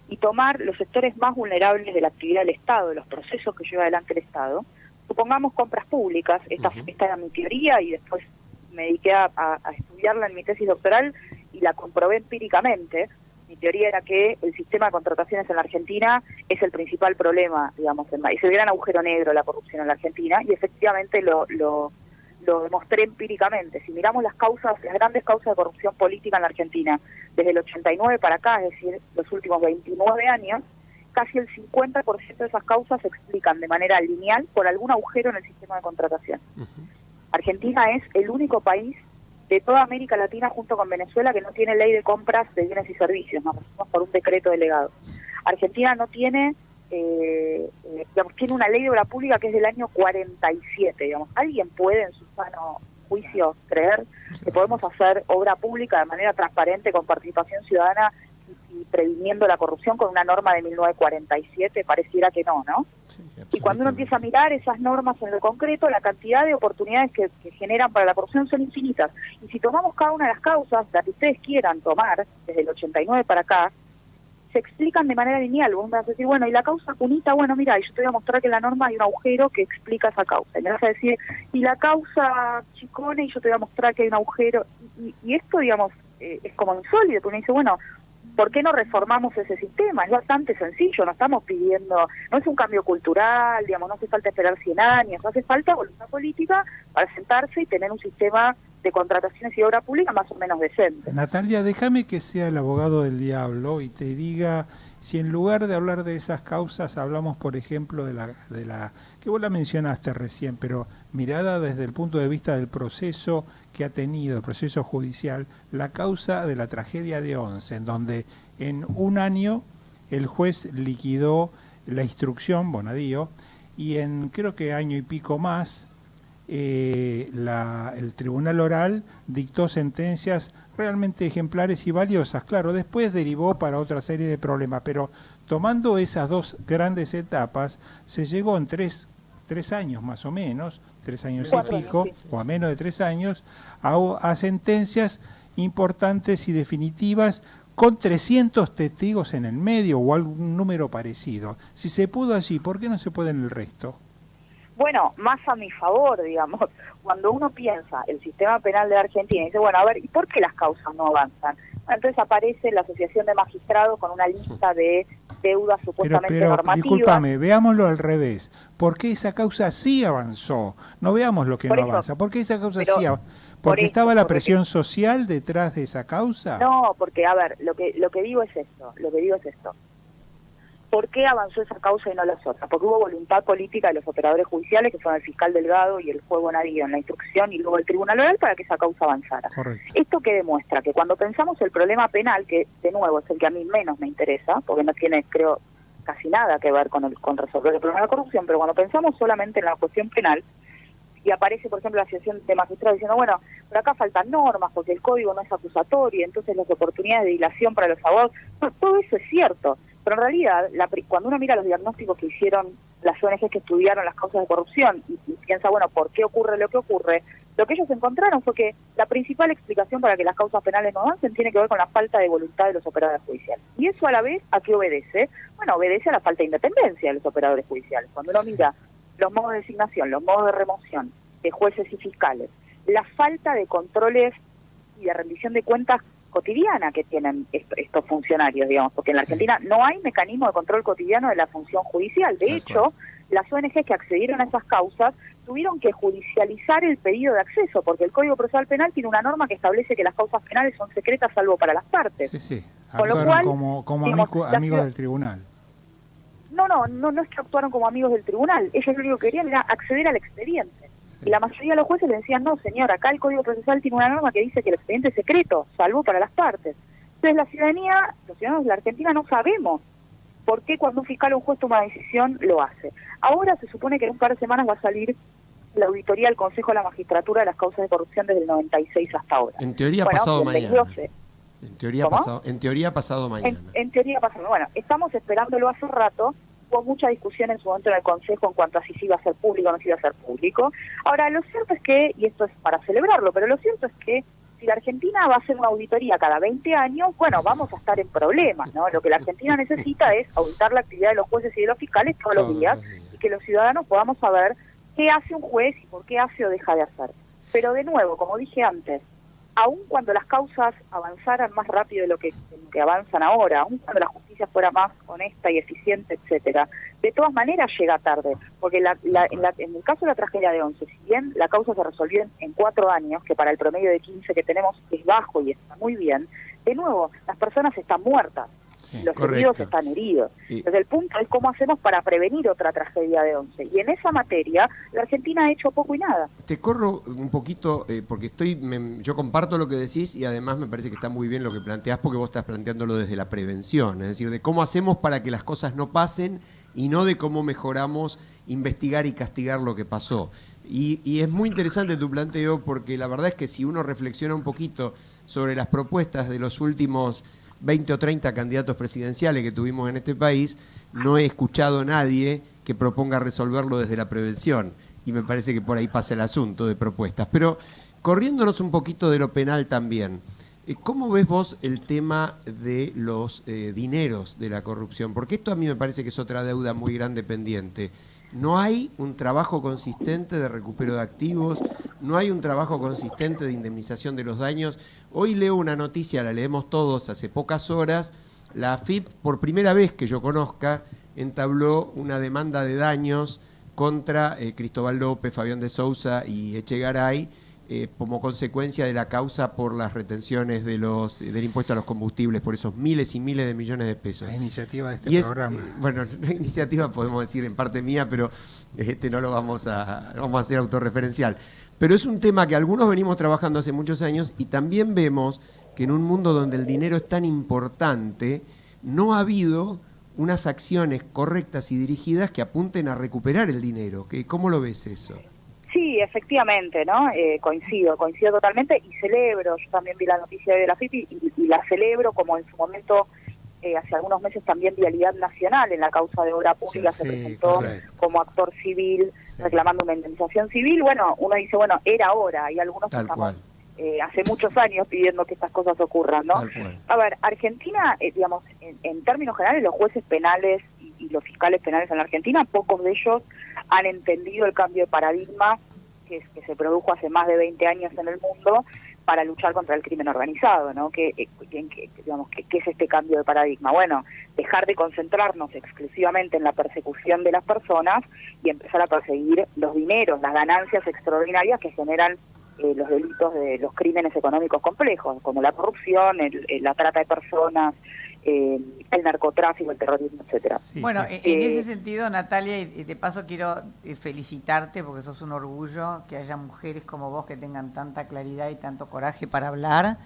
y tomar los sectores más vulnerables de la actividad del Estado, de los procesos que lleva adelante el Estado. Supongamos compras públicas, esta era mi teoría y después me dediqué a estudiarla en mi tesis doctoral y la comprobé empíricamente. Mi teoría era que el sistema de contrataciones en la Argentina es el principal problema, digamos, es el gran agujero negro la corrupción en la Argentina, y efectivamente lo demostré empíricamente. Si miramos las grandes causas de corrupción política en la Argentina, desde el 89 para acá, es decir, los últimos 29 años, casi el 50% de esas causas se explican de manera lineal por algún agujero en el sistema de contratación. Argentina es el único país de toda América Latina, junto con Venezuela, que no tiene ley de compras de bienes y servicios, nos regimos por un decreto delegado. Argentina no tiene, tiene una ley de obra pública que es del año 47, digamos. ¿Alguien puede en su sano juicio creer que podemos hacer obra pública de manera transparente, con participación ciudadana y previniendo la corrupción con una norma de 1947? Pareciera que no, ¿no? Sí, y cuando uno empieza a mirar esas normas en lo concreto, la cantidad de oportunidades que generan para la corrupción son infinitas. Y si tomamos cada una de las causas, las que ustedes quieran tomar, desde el 89 para acá, se explican de manera lineal. Vos me vas a decir, bueno, y la causa Cunita, bueno, mira, y yo te voy a mostrar que en la norma hay un agujero que explica esa causa. Y me vas a decir, y la causa Chicone, y yo te voy a mostrar que hay un agujero. Y esto, digamos, es como insólito, porque uno dice, bueno, ¿por qué no reformamos ese sistema? Es bastante sencillo, no estamos pidiendo, no es un cambio cultural, digamos, no hace falta esperar 100 años, hace falta voluntad política para sentarse y tener un sistema de contrataciones y obra pública más o menos decente. Natalia, déjame que sea el abogado del diablo y te diga, si en lugar de hablar de esas causas hablamos, por ejemplo, de la que vos la mencionaste recién, pero mirada desde el punto de vista del proceso que ha tenido, el proceso judicial, la causa de la tragedia de Once, en donde en un año el juez liquidó la instrucción, Bonadío, y en creo que año y pico más, el Tribunal Oral dictó sentencias realmente ejemplares y valiosas. Claro, después derivó para otra serie de problemas, pero tomando esas dos grandes etapas, se llegó en tres años más o menos, 3 años y pico, o a menos de 3 años, a sentencias importantes y definitivas, con 300 testigos en el medio o algún número parecido. Si se pudo allí, ¿por qué no se puede en el resto? Bueno, más a mi favor, digamos, cuando uno piensa el sistema penal de Argentina y dice, bueno, a ver, ¿y por qué las causas no avanzan? Bueno, entonces aparece la Asociación de Magistrados con una lista de deudas supuestamente normativas. Discúlpame, veámoslo al revés. ¿Por qué esa causa sí avanzó? No veamos lo que no avanza. ¿Por qué esa causa sí avanzó? ¿Porque estaba la presión social detrás de esa causa? No, porque, a ver, lo que digo es esto, ¿Por qué avanzó esa causa y no las otras? Porque hubo voluntad política de los operadores judiciales, que son el fiscal Delgado y el juez Bonadío en la instrucción, y luego el Tribunal Oral, para que esa causa avanzara. Correcto. Esto que demuestra que cuando pensamos el problema penal, que de nuevo es el que a mí menos me interesa, porque no tiene, creo, casi nada que ver con resolver el problema de la corrupción, pero cuando pensamos solamente en la cuestión penal, y aparece, por ejemplo, la Asociación de Magistrados diciendo, bueno, pero acá faltan normas porque el código no es acusatorio, entonces las oportunidades de dilación para los abogados, no, todo eso es cierto. Pero en realidad, cuando uno mira los diagnósticos que hicieron las ONGs que estudiaron las causas de corrupción y piensa, bueno, ¿por qué ocurre lo que ocurre? Lo que ellos encontraron fue que la principal explicación para que las causas penales no avancen tiene que ver con la falta de voluntad de los operadores judiciales. Y eso a la vez, ¿a qué obedece? Bueno, obedece a la falta de independencia de los operadores judiciales. Cuando uno mira los modos de designación, los modos de remoción de jueces y fiscales, la falta de controles y de rendición de cuentas cotidiana que tienen estos funcionarios, digamos, porque en la Argentina no hay mecanismo de control cotidiano de la función judicial. De hecho, las ONG que accedieron a esas causas tuvieron que judicializar el pedido de acceso, porque el Código Procesal Penal tiene una norma que establece que las causas penales son secretas salvo para las partes. Sí, sí. Con lo cual, como amigos del tribunal. No es que actuaron como amigos del tribunal. Ellos lo único que querían era acceder al expediente. Y la mayoría de los jueces le decían, no, señor, acá el Código Procesal tiene una norma que dice que el expediente es secreto, salvo para las partes. Entonces la ciudadanía, los ciudadanos de la Argentina no sabemos por qué cuando un fiscal o un juez toma una decisión lo hace. Ahora se supone que en un par de semanas va a salir la auditoría del Consejo de la Magistratura de las causas de corrupción desde el 96 hasta ahora. En teoría pasado mañana. En teoría pasado mañana. En teoría pasado. Bueno, estamos esperándolo hace rato hubo mucha discusión en su momento en el Consejo en cuanto a si se iba a hacer público o no se iba a hacer público. Ahora, lo cierto es que, y esto es para celebrarlo, pero lo cierto es que si la Argentina va a hacer una auditoría cada 20 años, bueno, vamos a estar en problemas, ¿no? Lo que la Argentina necesita es auditar la actividad de los jueces y de los fiscales todos los días, y que los ciudadanos podamos saber qué hace un juez y por qué hace o deja de hacer. Pero de nuevo, como dije antes, aun cuando las causas avanzaran más rápido de lo que avanzan ahora, aun cuando la justicia fuera más honesta y eficiente, etcétera, de todas maneras llega tarde, porque en el caso de la tragedia de Once, si bien la causa se resolvió en 4 años, que para el promedio de 15 que tenemos es bajo y está muy bien, de nuevo, las personas están muertas. Sí, los heridos están heridos. Entonces el punto es cómo hacemos para prevenir otra tragedia de Once. Y en esa materia la Argentina ha hecho poco y nada. Te corro un poquito porque yo comparto lo que decís y además me parece que está muy bien lo que planteás porque vos estás planteándolo desde la prevención, es decir, de cómo hacemos para que las cosas no pasen y no de cómo mejoramos investigar y castigar lo que pasó. Y es muy interesante tu planteo porque la verdad es que si uno reflexiona un poquito sobre las propuestas de los últimos 20 o 30 candidatos presidenciales que tuvimos en este país, no he escuchado a nadie que proponga resolverlo desde la prevención. Y me parece que por ahí pasa el asunto de propuestas. Pero corriéndonos un poquito de lo penal también, ¿cómo ves vos el tema de los dineros de la corrupción? Porque esto a mí me parece que es otra deuda muy grande pendiente. No hay un trabajo consistente de recupero de activos, no hay un trabajo consistente de indemnización de los daños. Hoy leo una noticia, la leemos todos hace pocas horas, la AFIP, por primera vez que yo conozca, entabló una demanda de daños contra Cristóbal López, Fabián de Sousa y Echegaray, como consecuencia de la causa por las retenciones del impuesto a los combustibles, por esos miles y miles de millones de pesos. La iniciativa de este programa. Bueno, la iniciativa podemos decir en parte mía, pero no lo vamos a hacer autorreferencial. Pero es un tema que algunos venimos trabajando hace muchos años y también vemos que en un mundo donde el dinero es tan importante, no ha habido unas acciones correctas y dirigidas que apunten a recuperar el dinero. ¿Cómo lo ves eso? Sí, efectivamente, ¿no? Coincido totalmente y celebro, yo también vi la noticia de la FIP y la celebro como en su momento, hace algunos meses también Vialidad Nacional en la causa de obra pública se presentó como actor civil reclamando una indemnización civil. Bueno, uno dice, bueno, era hora, y algunos estamos hace muchos años pidiendo que estas cosas ocurran, ¿no? A ver, Argentina, digamos, en términos generales, los jueces penales y los fiscales penales en la Argentina, pocos de ellos han entendido el cambio de paradigma que se produjo hace más de 20 años en el mundo para luchar contra el crimen organizado, ¿no? ¿Qué es este cambio de paradigma? Bueno, dejar de concentrarnos exclusivamente en la persecución de las personas y empezar a perseguir los dineros, las ganancias extraordinarias que generan los delitos de los crímenes económicos complejos, como la corrupción, la trata de personas, el narcotráfico, el terrorismo, etcétera. Sí. Bueno, en ese sentido, Natalia, y de paso quiero felicitarte porque sos un orgullo que haya mujeres como vos que tengan tanta claridad y tanto coraje para hablar.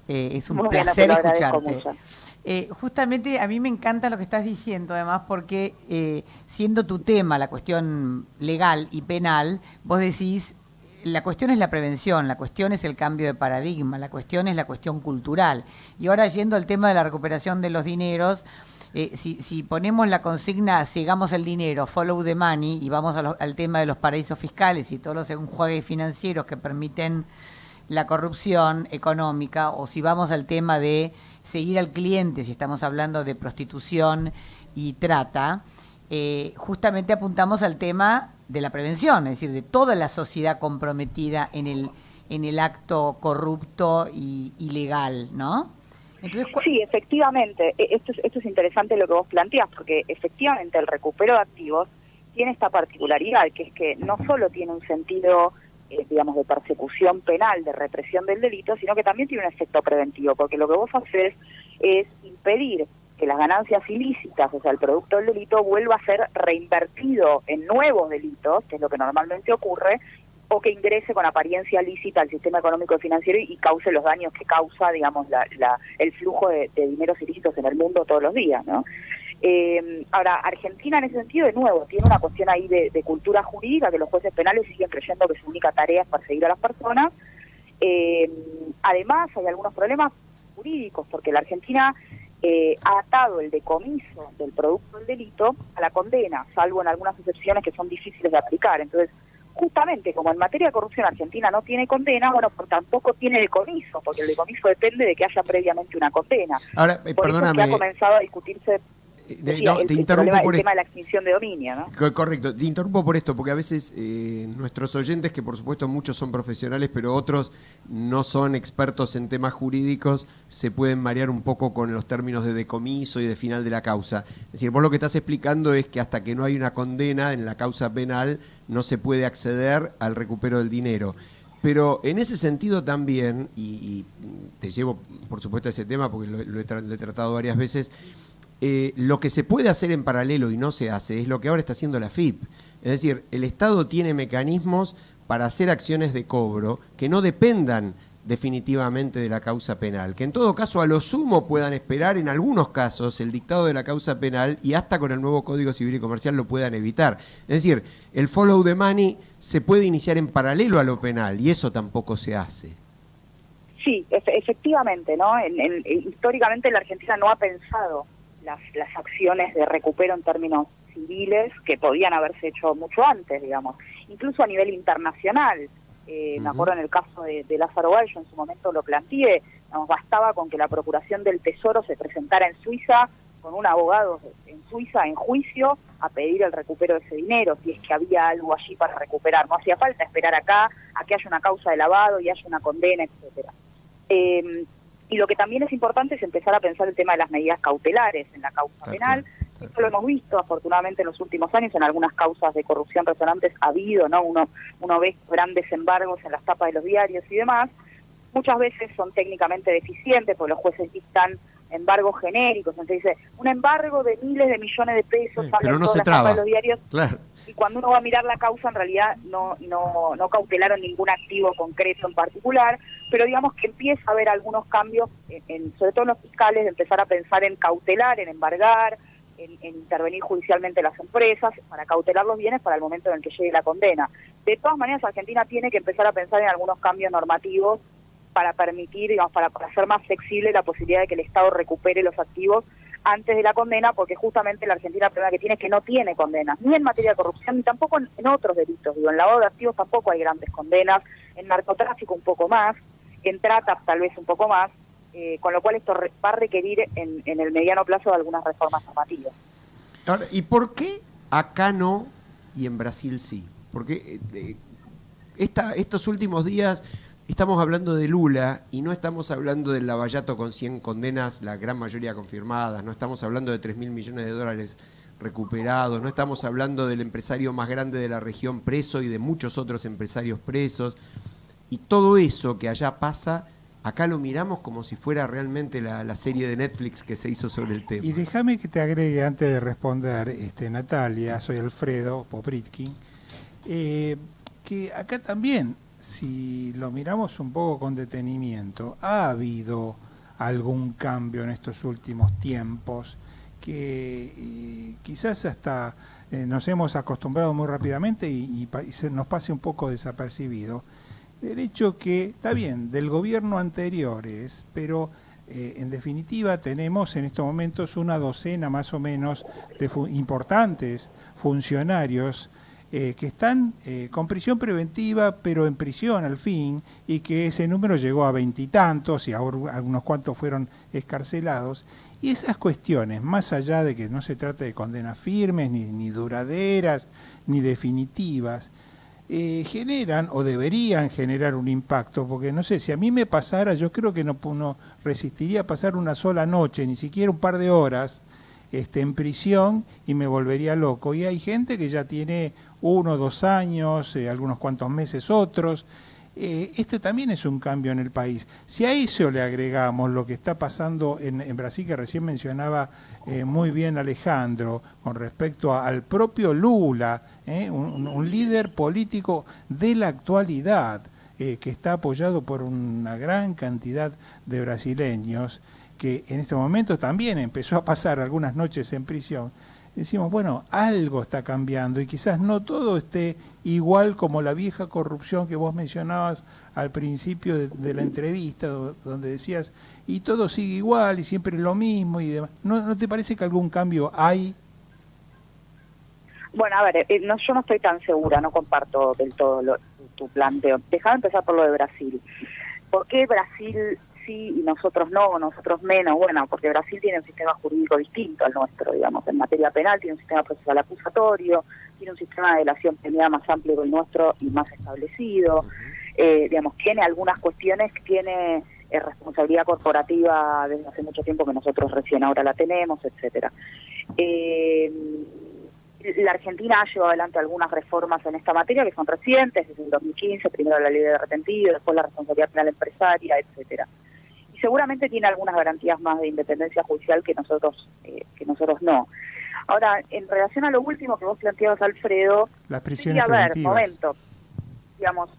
Es un placer escucharte. Justamente a mí me encanta lo que estás diciendo, además, porque siendo tu tema la cuestión legal y penal, vos decís, la cuestión es la prevención, la cuestión es el cambio de paradigma, la cuestión es la cuestión cultural. Y ahora yendo al tema de la recuperación de los dineros, si ponemos la consigna, sigamos el dinero, follow the money, y vamos al tema de los paraísos fiscales y todos los enjuagues financieros que permiten la corrupción económica, o si vamos al tema de seguir al cliente, si estamos hablando de prostitución y trata, justamente apuntamos al tema de la prevención, es decir, de toda la sociedad comprometida en el acto corrupto y ilegal, ¿no? Entonces, sí, efectivamente, esto es interesante lo que vos planteás, porque efectivamente el recupero de activos tiene esta particularidad, que es que no solo tiene un sentido, digamos, de persecución penal, de represión del delito, sino que también tiene un efecto preventivo, porque lo que vos haces es impedir que las ganancias ilícitas, o sea, el producto del delito, vuelva a ser reinvertido en nuevos delitos, que es lo que normalmente ocurre, o que ingrese con apariencia lícita al sistema económico y financiero y cause los daños que causa, digamos, el flujo de dineros ilícitos en el mundo todos los días, ¿no? Ahora, Argentina en ese sentido, de nuevo, tiene una cuestión ahí de cultura jurídica, que los jueces penales siguen creyendo que su única tarea es perseguir a las personas. Además, hay algunos problemas jurídicos, porque la Argentina ha atado el decomiso del producto del delito a la condena, salvo en algunas excepciones que son difíciles de aplicar. Entonces, justamente como en materia de corrupción Argentina no tiene condena, bueno, pues tampoco tiene decomiso, porque el decomiso depende de que haya previamente una condena. Ahora, Por perdóname. eso que ha comenzado a discutirse te interrumpo el por tema de la extinción de dominio, ¿no? Correcto, te interrumpo por esto, porque a veces nuestros oyentes, que por supuesto muchos son profesionales, pero otros no son expertos en temas jurídicos, se pueden marear un poco con los términos de decomiso y de final de la causa. Es decir, vos lo que estás explicando es que hasta que no hay una condena en la causa penal, no se puede acceder al recupero del dinero. Pero en ese sentido también, y te llevo por supuesto a ese tema porque lo he tratado varias veces, lo que se puede hacer en paralelo y no se hace es lo que ahora está haciendo la AFIP. Es decir, el Estado tiene mecanismos para hacer acciones de cobro que no dependan definitivamente de la causa penal, que en todo caso a lo sumo puedan esperar en algunos casos el dictado de la causa penal y hasta con el nuevo Código Civil y Comercial lo puedan evitar. Es decir, el follow the money se puede iniciar en paralelo a lo penal y eso tampoco se hace. Sí, efectivamente, ¿no? Históricamente la Argentina no ha pensado las acciones de recupero en términos civiles que podían haberse hecho mucho antes, digamos, incluso a nivel internacional. Me acuerdo en el caso de Lázaro Báez, yo en su momento lo planteé, digamos, bastaba con que la Procuración del Tesoro se presentara en Suiza con un abogado en Suiza en juicio a pedir el recupero de ese dinero, si es que había algo allí para recuperar. No hacía falta esperar acá a que haya una causa de lavado y haya una condena, etcétera. Y lo que también es importante es empezar a pensar el tema de las medidas cautelares en la causa penal. Esto lo hemos visto, afortunadamente, en los últimos años, en algunas causas de corrupción resonantes ha habido, ¿no? Uno ve grandes embargos en las tapas de los diarios y demás. Muchas veces son técnicamente deficientes, porque los jueces dictan embargos genéricos. Entonces dice, un embargo de miles de millones de pesos, sí, sale pero en no todas se las traba. tapas de los diarios. Claro. Y cuando uno va a mirar la causa, en realidad no cautelaron ningún activo concreto en particular, pero digamos que empieza a haber algunos cambios, sobre todo en los fiscales, de empezar a pensar en cautelar, en embargar, en intervenir judicialmente las empresas, para cautelar los bienes para el momento en el que llegue la condena. De todas maneras, Argentina tiene que empezar a pensar en algunos cambios normativos para permitir, digamos, para hacer más flexible la posibilidad de que el Estado recupere los activos antes de la condena, porque justamente la Argentina el problema que tiene es que no tiene condenas, ni en materia de corrupción, ni tampoco en otros delitos. Digo, en lavado de activos tampoco hay grandes condenas, en narcotráfico un poco más, en trata tal vez un poco más, con lo cual esto va a requerir en el mediano plazo de algunas reformas normativas. Ahora, ¿y por qué acá no y en Brasil sí? Porque estos últimos días estamos hablando de Lula y no estamos hablando del Lavallato con 100 condenas, la gran mayoría confirmadas, no estamos hablando de 3.000 millones de dólares recuperados, no estamos hablando del empresario más grande de la región preso y de muchos otros empresarios presos. Y todo eso que allá pasa, acá lo miramos como si fuera realmente la serie de Netflix que se hizo sobre el tema. Y déjame que te agregue antes de responder, Natalia, soy Alfredo Popritkin, que acá también, si lo miramos un poco con detenimiento, ha habido algún cambio en estos últimos tiempos que quizás hasta nos hemos acostumbrado muy rápidamente y se nos pase un poco desapercibido. El hecho que, está bien, del gobierno anteriores, pero en definitiva tenemos en estos momentos una docena más o menos de importantes funcionarios que están con prisión preventiva, pero en prisión al fin, y que ese número llegó a 20 y tantos, y ahora algunos cuantos fueron excarcelados. Y esas cuestiones, más allá de que no se trate de condenas firmes, ni duraderas, ni definitivas, generan o deberían generar un impacto, porque no sé, si a mí me pasara, yo creo que no resistiría a pasar una sola noche, ni siquiera un par de horas, en prisión, y me volvería loco. Y hay gente que ya tiene 1 o 2 años, algunos cuantos meses otros. Este también es un cambio en el país. Si a eso le agregamos lo que está pasando en Brasil, que recién mencionaba muy bien Alejandro, con respecto al propio Lula, un líder político de la actualidad, que está apoyado por una gran cantidad de brasileños, que en este momento también empezó a pasar algunas noches en prisión. decimos, bueno, algo está cambiando y quizás no todo esté igual como la vieja corrupción que vos mencionabas al principio de la entrevista, donde decías, y todo sigue igual y siempre lo mismo y demás. ¿No te parece que algún cambio hay? Bueno, a ver, yo no estoy tan segura, no comparto del todo tu planteo. Dejame empezar por lo de Brasil. ¿Por qué Brasil sí y nosotros no, nosotros menos? Bueno, porque Brasil tiene un sistema jurídico distinto al nuestro, digamos, en materia penal tiene un sistema procesal acusatorio, tiene un sistema de delación premiada más amplio que el nuestro y más establecido, digamos, tiene algunas cuestiones que tiene responsabilidad corporativa desde hace mucho tiempo que nosotros recién ahora la tenemos, etcétera. La Argentina ha llevado adelante algunas reformas en esta materia que son recientes, desde el 2015, primero la ley de retentivo, después la responsabilidad penal empresaria, etcétera. Y seguramente tiene algunas garantías más de independencia judicial que nosotros no. Ahora, en relación a lo último que vos planteabas, Alfredo, las prisiones preventivas. Momento. Digamos,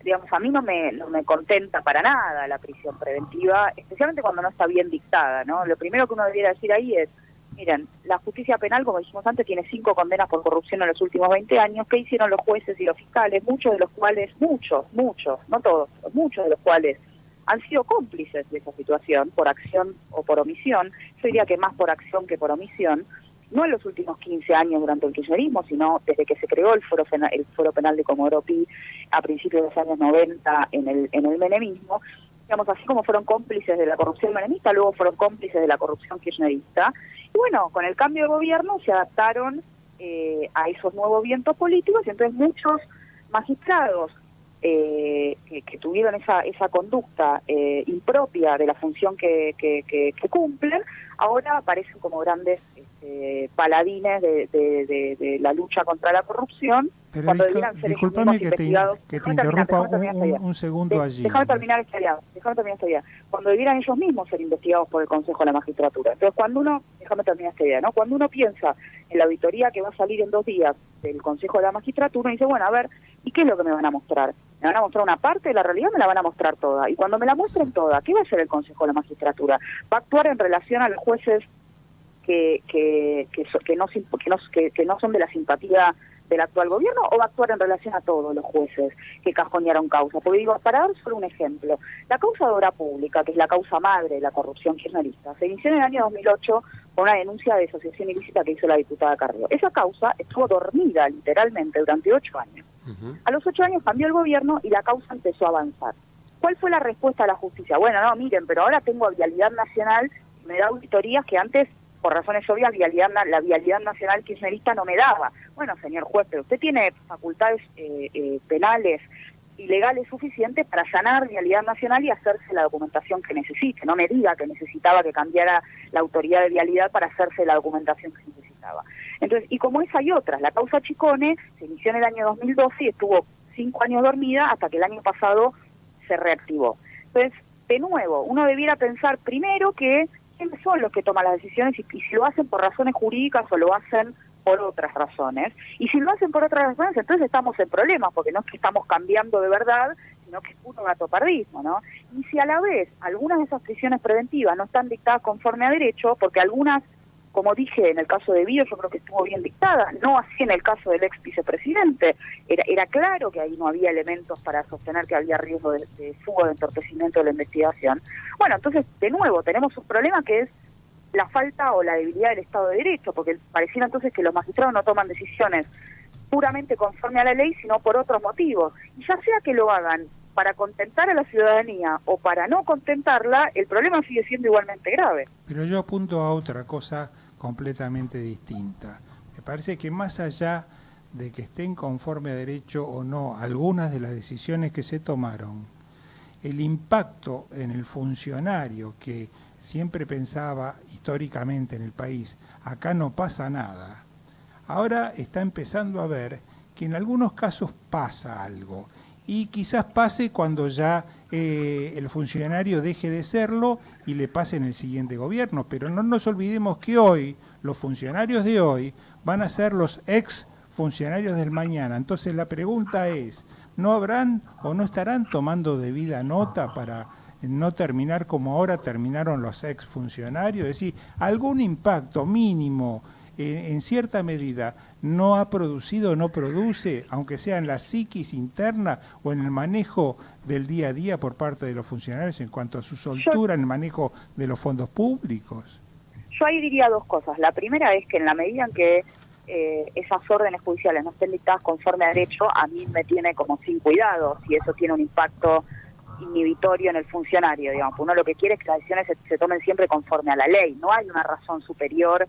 digamos, a mí no me contenta para nada la prisión preventiva, especialmente cuando no está bien dictada, ¿no? Lo primero que uno debiera decir ahí es, miren, la justicia penal, como dijimos antes, tiene 5 condenas por corrupción en los últimos 20 años. ¿Qué hicieron los jueces y los fiscales? Muchos de los cuales, muchos, no todos, muchos de los cuales han sido cómplices de esa situación, por acción o por omisión. Yo diría que más por acción que por omisión. No en los últimos 15 años durante el kirchnerismo, sino desde que se creó el Foro Penal de Comodoro Pi a principios de los años 90 en el menemismo. Digamos, así como fueron cómplices de la corrupción menemista, luego fueron cómplices de la corrupción kirchnerista. Y bueno, con el cambio de gobierno se adaptaron a esos nuevos vientos políticos y entonces muchos magistrados que tuvieron esa conducta impropia de la función que cumplen, ahora aparecen como grandes paladines de la lucha contra la corrupción. Pero cuando debieran ser discúlpame que te interrumpa un segundo allí. Déjame terminar esta idea. Cuando debieran ellos mismos ser investigados por el Consejo de la Magistratura. Entonces, déjame terminar esta idea, ¿no? Cuando uno piensa en la auditoría que va a salir en 2 días del Consejo de la Magistratura, dice, bueno, a ver, ¿y qué es lo que me van a mostrar? ¿Me van a mostrar una parte de la realidad? Me la van a mostrar toda. Y cuando me la muestren toda, ¿qué va a hacer el Consejo de la Magistratura? ¿Va a actuar en relación a los jueces que no son de la simpatía del actual gobierno, o va a actuar en relación a todos los jueces que cajonearon causa? Porque digo, para dar solo un ejemplo, la causa de obra pública, que es la causa madre de la corrupción kirchnerista, se inició en el año 2008 con una denuncia de asociación ilícita que hizo la diputada Carrió. Esa causa estuvo dormida literalmente durante 8 años. A los 8 años cambió el gobierno y la causa empezó a avanzar. ¿Cuál fue la respuesta de la justicia? Bueno, no, miren, pero ahora tengo Vialidad Nacional y me da auditorías que antes, por razones obvias, la Vialidad Nacional kirchnerista no me daba. Bueno, señor juez, pero usted tiene facultades penales y legales suficientes para allanar Vialidad Nacional y hacerse la documentación que necesite. No me diga que necesitaba que cambiara la autoridad de vialidad para hacerse la documentación que necesitaba. Entonces, y como esa y otras, la causa Chicone se inició en el año 2012 y estuvo 5 años dormida hasta que el año pasado se reactivó. Entonces, de nuevo, uno debiera pensar primero que quiénes son los que toman las decisiones y si lo hacen por razones jurídicas o lo hacen por otras razones. Y si lo hacen por otras razones, entonces estamos en problemas, porque no es que estamos cambiando de verdad, sino que es puro gatopardismo, ¿no? Y si a la vez algunas de esas prisiones preventivas no están dictadas conforme a derecho, porque algunas, como dije en el caso de Vío, yo creo que estuvo bien dictada, no así en el caso del ex vicepresidente, era claro que ahí no había elementos para sostener que había riesgo de fuga, de entorpecimiento de la investigación. Bueno, entonces, de nuevo, tenemos un problema que es la falta o la debilidad del Estado de Derecho, porque pareciera entonces que los magistrados no toman decisiones puramente conforme a la ley, sino por otros motivos. Y ya sea que lo hagan para contentar a la ciudadanía o para no contentarla, el problema sigue siendo igualmente grave. Pero yo apunto a otra cosa completamente distinta. Me parece que más allá de que estén conforme a derecho o no algunas de las decisiones que se tomaron, el impacto en el funcionario que siempre pensaba históricamente en el país, acá no pasa nada, ahora está empezando a ver que en algunos casos pasa algo. Y quizás pase cuando ya el funcionario deje de serlo y le pase en el siguiente gobierno. Pero no nos olvidemos que hoy, los funcionarios de hoy van a ser los ex funcionarios del mañana. Entonces la pregunta es, ¿no habrán o no estarán tomando debida nota para no terminar como ahora terminaron los exfuncionarios? Es decir, algún impacto mínimo en cierta medida no ha producido o no produce, aunque sea en la psiquis interna o en el manejo del día a día por parte de los funcionarios en cuanto a su soltura en el manejo de los fondos públicos. Yo ahí diría dos cosas. La primera es que en la medida en que esas órdenes judiciales no estén dictadas conforme a derecho, a mí me tiene como sin cuidado si eso tiene un impacto inhibitorio en el funcionario, digamos. Uno lo que quiere es que las decisiones se tomen siempre conforme a la ley. No hay una razón superior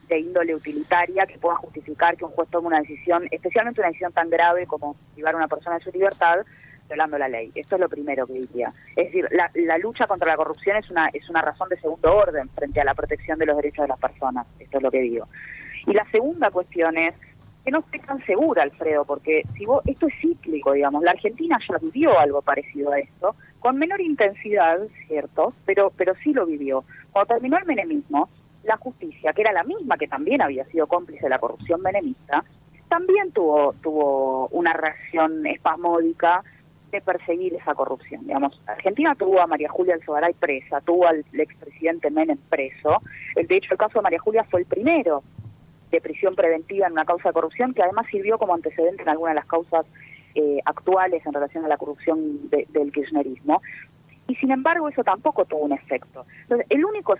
de índole utilitaria que pueda justificar que un juez tome una decisión, especialmente una decisión tan grave como privar a una persona de su libertad, violando la ley. Esto es lo primero que diría. Es decir, la lucha contra la corrupción es una razón de segundo orden frente a la protección de los derechos de las personas. Esto es lo que digo. Y la segunda cuestión es que no estoy tan segura, Alfredo, porque esto es cíclico, digamos. La Argentina ya vivió algo parecido a esto, con menor intensidad, cierto, pero sí lo vivió. Cuando terminó el menemismo, la justicia, que era la misma que también había sido cómplice de la corrupción menemista, también tuvo una reacción espasmódica de perseguir esa corrupción. Digamos, Argentina tuvo a María Julia Alzogaray presa, tuvo al expresidente Menem preso. De hecho, el caso de María Julia fue el primero de prisión preventiva en una causa de corrupción, que además sirvió como antecedente en algunas de las causas actuales en relación a la corrupción del kirchnerismo. Y sin embargo eso tampoco tuvo un efecto. Entonces, lo único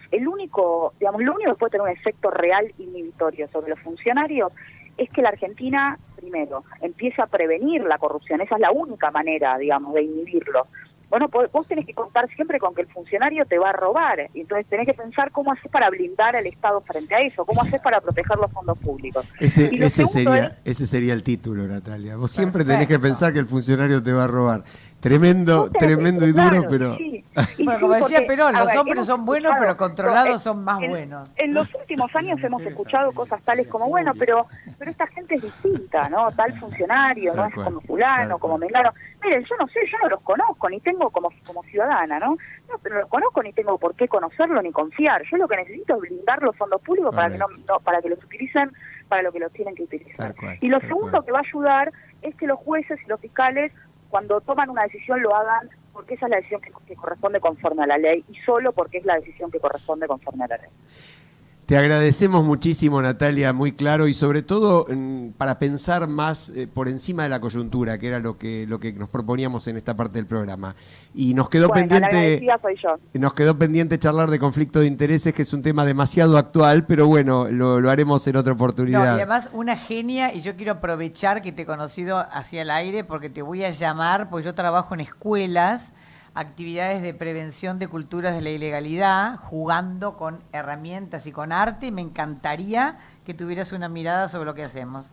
que puede tener un efecto real inhibitorio sobre los funcionarios es que la Argentina, primero, empiece a prevenir la corrupción. Esa es la única manera, digamos, de inhibirlo. Bueno, vos tenés que contar siempre con que el funcionario te va a robar, y entonces tenés que pensar cómo haces para blindar al Estado frente a eso, cómo haces para proteger los fondos públicos. Ese sería el título, Natalia. Vos siempre tenés que pensar que el funcionario te va a robar. Tremendo y duro, pero... Sí. Bueno, como decía Perón, los hombres son buenos, pero controlados son más buenos. En los últimos años hemos escuchado cosas tales como, bueno, pero esta gente es distinta, ¿no? Tal funcionario, no es como fulano, como mengano. Miren, yo no sé, yo no los conozco, ni tengo como ciudadana, ¿no? No, pero no los conozco ni tengo por qué conocerlo ni confiar. Yo lo que necesito es blindar los fondos públicos para que para que los utilicen para lo que los tienen que utilizar. Y lo segundo que va a ayudar es que los jueces y los fiscales, cuando toman una decisión, lo hagan porque esa es la decisión que corresponde conforme a la ley y solo porque es la decisión que corresponde conforme a la ley. Te agradecemos muchísimo, Natalia, muy claro, y sobre todo para pensar más por encima de la coyuntura, que era lo que nos proponíamos en esta parte del programa. Y nos quedó pendiente charlar de conflicto de intereses, que es un tema demasiado actual, pero bueno, lo haremos en otra oportunidad. No, y además una genia, y yo quiero aprovechar que te he conocido hacia el aire, porque te voy a llamar, porque yo trabajo en escuelas, actividades de prevención de culturas de la ilegalidad, jugando con herramientas y con arte, y me encantaría que tuvieras una mirada sobre lo que hacemos.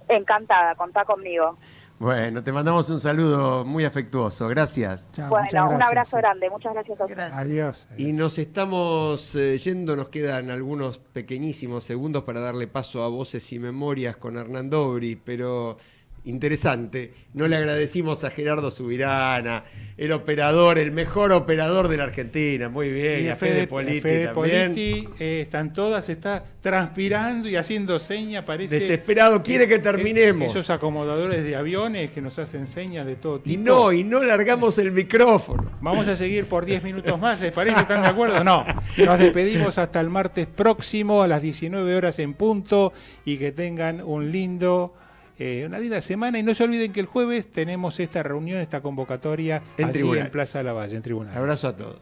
Encantada, contá conmigo. Bueno, te mandamos un saludo muy afectuoso, gracias. Chao, bueno, un abrazo grande, muchas gracias a ustedes. Adiós. Y nos estamos yendo, nos quedan algunos pequeñísimos segundos para darle paso a Voces y Memorias con Hernán Dobri, pero... interesante. No le agradecimos a Gerardo Subirana, el mejor operador de la Argentina. Muy bien. Y a Fede Politi también. Están todas, está transpirando y haciendo señas, parece... Desesperado, quiere que terminemos. Esos acomodadores de aviones que nos hacen señas de todo tipo. Y no largamos el micrófono. Vamos a seguir por 10 minutos más, ¿les parece? ¿Están de acuerdo? No. Nos despedimos hasta el martes próximo a las 19 horas en punto y que tengan una linda semana, y no se olviden que el jueves tenemos esta reunión, esta convocatoria en Plaza Lavalle, en Tribunal. Abrazo a todos.